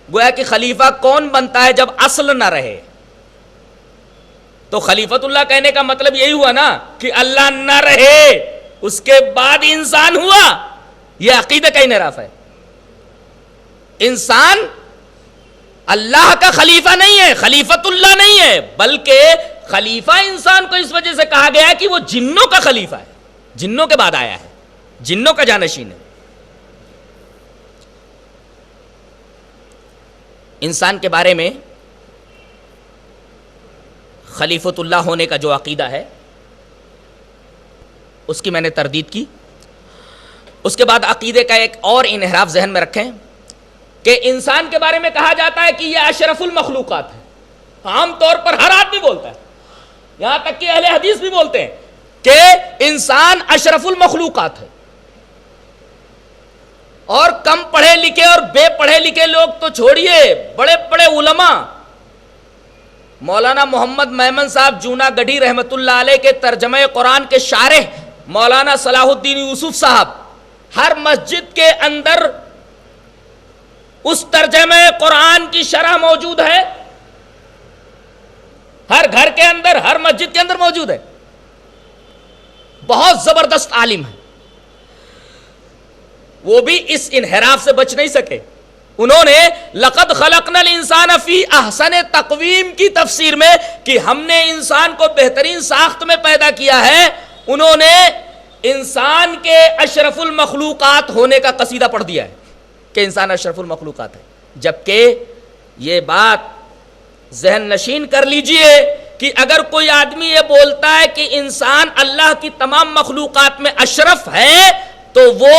گویا کہ خلیفہ کون بنتا ہے جب اصل نہ رہے؟ تو خلیفۃ اللہ کہنے کا مطلب یہی ہوا نا کہ اللہ نہ رہے اس کے بعد انسان ہوا. یہ عقیدہ کا انحراف ہے. انسان اللہ کا خلیفہ نہیں ہے, خلیفۃ اللہ نہیں ہے, بلکہ خلیفہ انسان کو اس وجہ سے کہا گیا ہے کہ وہ جنوں کا خلیفہ ہے, جنوں کے بعد آیا ہے, جنوں کا جانشین ہے. انسان کے بارے میں خلیفۃ اللہ ہونے کا جو عقیدہ ہے اس کی میں نے تردید کی. اس کے بعد عقیدے کا ایک اور انحراف ذہن میں رکھیں کہ انسان کے بارے میں کہا جاتا ہے کہ یہ اشرف المخلوقات ہے. عام طور پر ہر آدمی بولتا ہے, یہاں تک کہ اہل حدیث بھی بولتے ہیں کہ انسان اشرف المخلوقات ہے. اور کم پڑھے لکھے اور بے پڑھے لکھے لوگ تو چھوڑیے, بڑے بڑے علماء, مولانا محمد میمن صاحب جونا گڑھی رحمت اللہ علیہ کے ترجمہ قرآن کے شارح مولانا صلاح الدین یوسف صاحب, ہر مسجد کے اندر اس ترجمہ قرآن کی شرح موجود ہے, ہر گھر کے اندر, ہر مسجد کے اندر موجود ہے. بہت زبردست عالم ہے. وہ بھی اس انحراف سے بچ نہیں سکے. انہوں نے لقد خلقنا الانسان فی احسن تقویم کی تفسیر میں کہ ہم نے انسان کو بہترین ساخت میں پیدا کیا ہے, انہوں نے انسان کے اشرف المخلوقات ہونے کا قصیدہ پڑھ دیا ہے کہ انسان اشرف المخلوقات ہے. جبکہ یہ بات ذہن نشین کر لیجئے کہ اگر کوئی آدمی یہ بولتا ہے کہ انسان اللہ کی تمام مخلوقات میں اشرف ہے تو وہ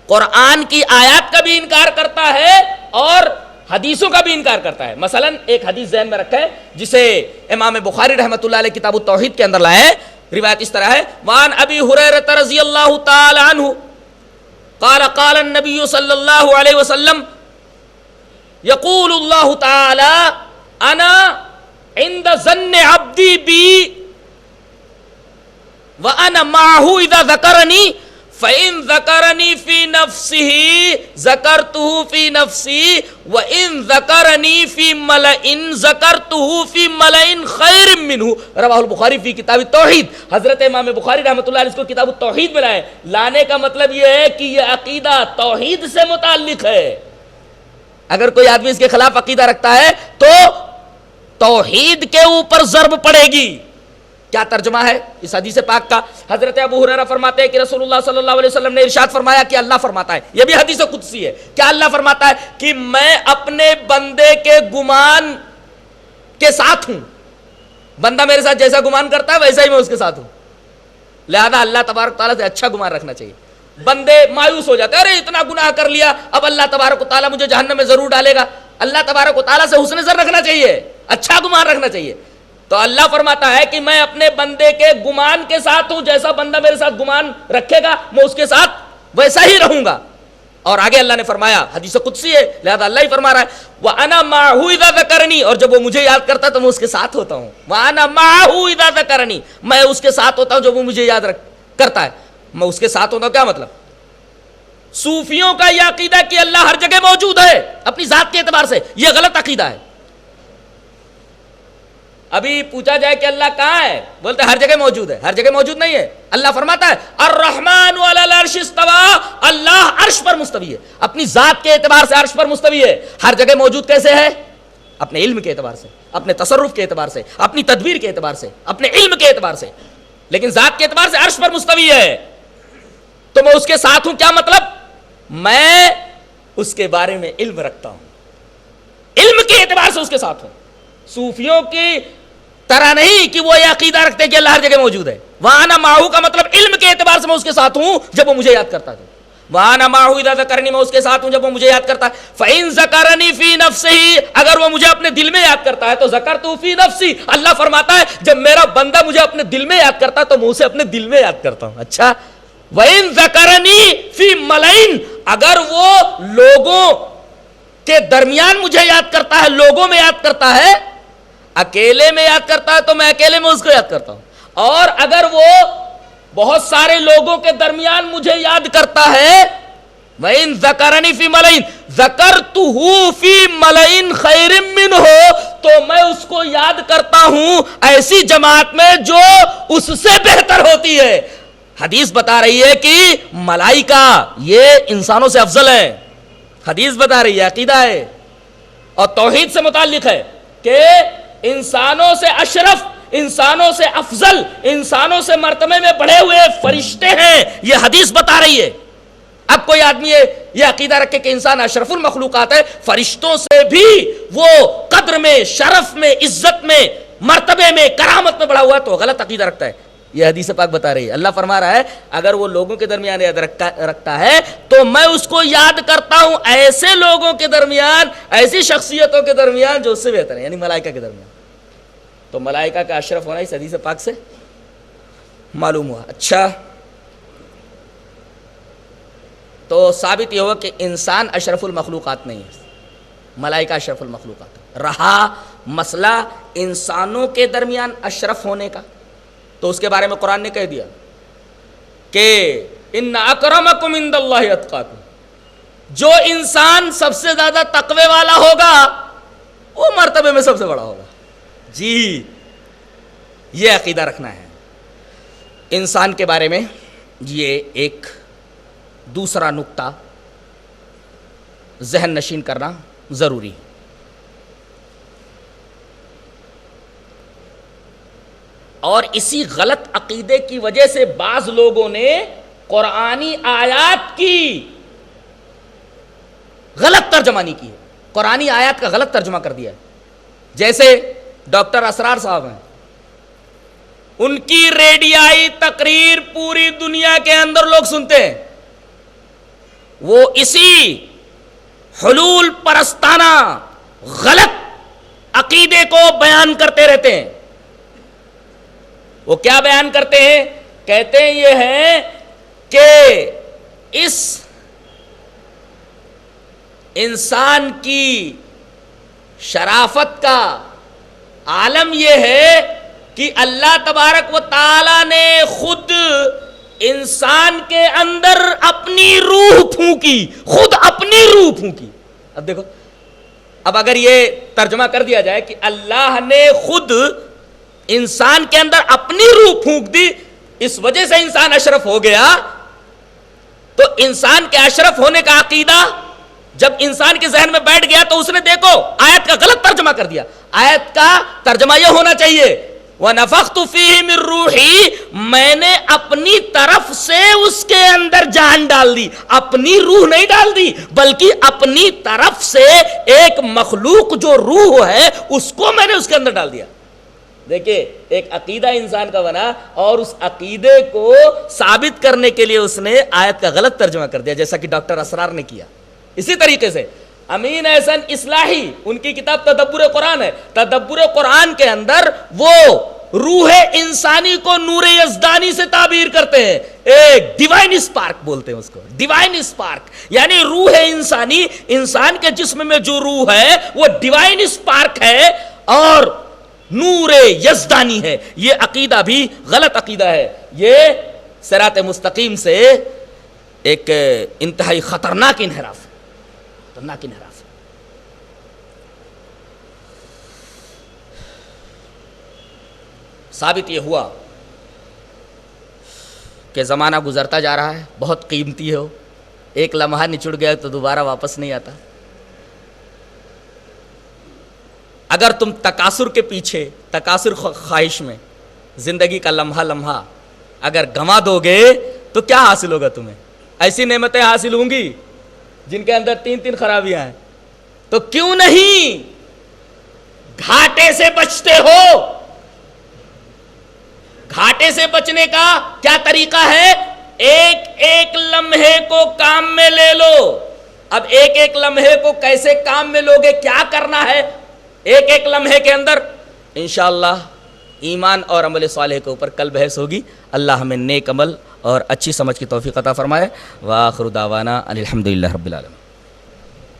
قرآن کی آیات کا بھی انکار کرتا ہے اور حدیثوں کا بھی انکار کرتا ہے. مثلا ایک حدیث ذہن میں رکھا ہے جسے امام بخاری رحمۃ اللہ علیہ کتاب التوحید کے اندر لائے ہیں. روایت اس طرح ہے: وعن ابی ہریرہ رضی اللہ تعالی عنہ قال قال النبی صلی اللہ علیہ وسلم یقول اللہ تعالی انا عند ظن عبدی بی وانا معه اذا ذکرنی فَإِن ذَكَرَنِي فِي نَفْسِهِ ذَكَرْتُهُ فِي نَفْسِي وَإِن ذَكَرَنِي فِي مَلَئٍ ذَكَرْتُهُ فِي مَلَئٍ خَيْرٍ مِّنْهُ. رواہ البخاری فی کتاب التوحید. حضرت امام بخاری رحمۃ اللہ علیہ اس کو کتاب التوحید میں لائے. لانے کا مطلب یہ ہے کہ یہ عقیدہ توحید سے متعلق ہے. اگر کوئی آدمی اس کے خلاف عقیدہ رکھتا ہے تو توحید کے اوپر ضرب پڑے گی. کیا ترجمہ ہے اس حدیث پاک کا؟ حضرت ابو ہریرہ فرماتے ہیں کہ رسول اللہ صلی اللہ علیہ وسلم نے ارشاد فرمایا کہ اللہ فرماتا ہے، یہ بھی حدیث قدسی ہے. کیا اللہ فرماتا ہے کہ میں اپنے بندے کے گمان کے ساتھ ہوں. بندہ میرے ساتھ جیسا گمان کرتا ہے ویسا ہی میں اس کے ساتھ ہوں. لہذا اللہ تبارک تعالیٰ سے اچھا گمان رکھنا چاہیے. بندے مایوس ہو جاتے ہیں، ارے اتنا گناہ کر لیا، اب اللہ تبارک تعالیٰ مجھے جہنم میں ضرور ڈالے گا. اللہ تبارک تعالیٰ سے حسن ظن رکھنا چاہیے، اچھا گمان رکھنا چاہیے. تو اللہ فرماتا ہے کہ میں اپنے بندے کے گمان کے ساتھ ہوں، جیسا بندہ میرے ساتھ گمان رکھے گا میں اس کے ساتھ ویسا ہی رہوں گا. اور آگے اللہ نے فرمایا، حدیث قدسی ہے لہذا اللہ ہی فرما رہا ہے وَأَنَا مَعَهُ إِذَا ذَكَرَنِي، اور جب وہ مجھے یاد کرتا ہے تو میں اس کے ساتھ ہوتا ہوں. وَأَنَا مَعَهُ إِذَا ذَكَرَنِي، میں اس کے ساتھ ہوتا ہوں جب وہ مجھے یاد کرتا ہے میں اس کے ساتھ ہوتا ہوں. کیا مطلب؟ صوفیوں کا یہ عقیدہ کہ اللہ ہر جگہ موجود ہے اپنی ذات کے اعتبار سے، یہ غلط عقیدہ ہے. ابھی پوچھا جائے کہ اللہ کہاں ہے، بولتے ہر جگہ موجود ہے. ہر جگہ موجود نہیں ہے. اللہ فرماتا ہے الرحمن علی العرش استوى، اللہ عرش پر مستوی ہے، اپنی ذات کے اعتبار سے عرش پر مستوی ہے. ہر جگہ موجود کیسے ہے؟ اپنے علم کے اعتبار سے، اپنے تصرف کے اعتبار سے، اپنی تدبیر کے اعتبار سے، اپنے علم کے اعتبار سے. لیکن ذات کے اعتبار سے عرش پر مستوی ہے تو میں اس کے ساتھ ہوں. کیا مطلب؟ میں اس کے بارے میں علم رکھتا ہوں، علم کے اعتبار سے اس کے ساتھ ہوں. صوفیوں کی طرح نہیں کہ وہ یہ عقیدہ رکھتے کہ اللہ ہر جگہ موجود ہے. وَأَنَا مَعَهُ کا مطلب علم کے اعتبار سے میں اس کے ساتھ ہوں جب وہ مجھے یاد کرتا ہے. وَأَنَا مَعَهُ إِذَا ذَكَرَنِي، میں اس کے ساتھ ہوں جب وہ مجھے یاد کرتا ہے. فَإِن ذَكَرَنِي فِي نَفْسِهِ، اگر وہ مجھے اپنے دل میں یاد کرتا ہے تو ذَكَرْتُهُ فِي نَفْسِي، اللہ فرماتا ہے جب میرا بندہ مجھے اپنے دل میں یاد کرتا ہے تو میں اسے اپنے دل میں یاد کرتا ہوں. اچھا، وَإِن ذَكَرَنِي فِي مَلَئٍ، اگر وہ لوگوں کے درمیان مجھے یاد کرتا ہے، لوگوں میں یاد کرتا ہے، اکیلے میں یاد کرتا ہے تو میں اکیلے میں اس کو یاد کرتا ہوں. اور اگر وہ بہت سارے لوگوں کے درمیان مجھے یاد کرتا ہے وَإِن ذَكَرَنِي فِي مَلَئٍ ذَكَرْتُهُ فِي مَلَئٍ خَيْرٍ مِّنْهُ، تو میں اس کو یاد کرتا ہوں ایسی جماعت میں جو اس سے بہتر ہوتی ہے. حدیث بتا رہی ہے کہ ملائکہ یہ انسانوں سے افضل ہے. حدیث بتا رہی ہے، عقیدہ ہے اور توحید سے متعلق ہے کہ انسانوں سے اشرف، انسانوں سے افضل، انسانوں سے مرتبے میں بڑھے ہوئے فرشتے ہیں. یہ حدیث بتا رہی ہے. اب کوئی آدمی یہ عقیدہ رکھے کہ انسان اشرف المخلوقات ہے، فرشتوں سے بھی وہ قدر میں، شرف میں، عزت میں، مرتبے میں، کرامت میں بڑھا ہوا ہے تو غلط عقیدہ رکھتا ہے. یہ حدیث پاک بتا رہی ہے. اللہ فرما رہا ہے اگر وہ لوگوں کے درمیان یاد رکھتا ہے تو میں اس کو یاد کرتا ہوں ایسے لوگوں کے درمیان، ایسی شخصیتوں کے درمیان جو اس سے بہتر ہیں، یعنی ملائکہ کے درمیان. تو ملائکہ کا اشرف ہونا اس حدیث پاک سے معلوم ہوا. اچھا، تو ثابت یہ ہوا کہ انسان اشرف المخلوقات نہیں ہے، ملائکہ اشرف المخلوقات. رہا مسئلہ انسانوں کے درمیان اشرف ہونے کا تو اس کے بارے میں قرآن نے کہہ دیا کہ ان اکرمکم عند اللہ اتقاکم، جو انسان سب سے زیادہ تقوی والا ہوگا وہ مرتبے میں سب سے بڑا ہوگا. جی، یہ عقیدہ رکھنا ہے. انسان کے بارے میں یہ ایک دوسرا نقطہ ذہن نشین کرنا ضروری ہے. اور اسی غلط عقیدے کی وجہ سے بعض لوگوں نے قرآنی آیات کی غلط ترجمانی کی ہے، قرآنی آیات کا غلط ترجمہ کر دیا ہے. جیسے ڈاکٹر اسرار صاحب ہیں، ان کی ریڈیائی تقریر پوری دنیا کے اندر لوگ سنتے ہیں. وہ اسی حلول پرستانہ غلط عقیدے کو بیان کرتے رہتے ہیں. وہ کیا بیان کرتے ہیں؟ کہتے ہیں یہ ہے کہ اس انسان کی شرافت کا عالم یہ ہے کہ اللہ تبارک و تعالی نے خود انسان کے اندر اپنی روح پھونکی، خود اپنی روح پھونکی. اب دیکھو، اب اگر یہ ترجمہ کر دیا جائے کہ اللہ نے خود انسان کے اندر اپنی روح پھونک دی، اس وجہ سے انسان اشرف ہو گیا، تو انسان کے اشرف ہونے کا عقیدہ جب انسان کے ذہن میں بیٹھ گیا تو اس نے دیکھو آیت کا غلط ترجمہ کر دیا. آیت کا ترجمہ یہ ہونا چاہیے وَنَفَخْتُ فِيهِ مِن رُوحِي، میں نے اپنی طرف سے اس کے اندر جان ڈال دی. اپنی روح نہیں ڈال دی، بلکہ اپنی طرف سے ایک مخلوق جو روح ہے اس کو میں نے اس کے اندر ڈال دیا. دیکھیں، ایک عقیدہ انسان کا بنا اور اس عقیدے کو ثابت کرنے کے لیے اس نے آیت کا غلط ترجمہ کر دیا، جیسا کہ ڈاکٹر اسرار نے کیا. اسی طریقے سے امین احسن اصلاحی، ان کی کتاب تدبر قرآن ہے، تدبر قرآن کے اندر وہ روح انسانی کو نور یزدانی سے تعبیر کرتے ہیں. ایک ڈیوائن اسپارک بولتے ہیں اس کو، ڈیوائن اسپارک، یعنی روح انسانی، انسان کے جسم میں جو روح ہے وہ ڈیوائن اسپارک ہے اور نور یزدانی ہے. یہ عقیدہ بھی غلط عقیدہ ہے. یہ صراط مستقیم سے ایک انتہائی خطرناک انحراف ہے، خطرناک انحراف. ثابت یہ ہوا کہ زمانہ گزرتا جا رہا ہے، بہت قیمتی ہے وہ، ایک لمحہ نچڑ گیا تو دوبارہ واپس نہیں آتا. اگر تم تکاثر کے پیچھے، تکاثر خواہش میں زندگی کا لمحہ لمحہ اگر گنوا دو گے تو کیا حاصل ہوگا تمہیں؟ ایسی نعمتیں حاصل ہوں گی جن کے اندر 3 خرابیاں ہیں. تو کیوں نہیں گھاٹے سے بچتے ہو؟ گھاٹے سے بچنے کا کیا طریقہ ہے؟ ایک ایک لمحے کو کام میں لے لو. اب ایک ایک لمحے کو کیسے کام میں لوگے، کیا کرنا ہے؟ ایک ایک لمحے کے اندر انشاءاللہ ایمان اور عمل صالح کے اوپر کل بحث ہوگی. اللہ ہمیں نیک عمل اور اچھی سمجھ کی توفیق عطا فرمائے. وآخر دعوانا الحمدللہ رب العالمین.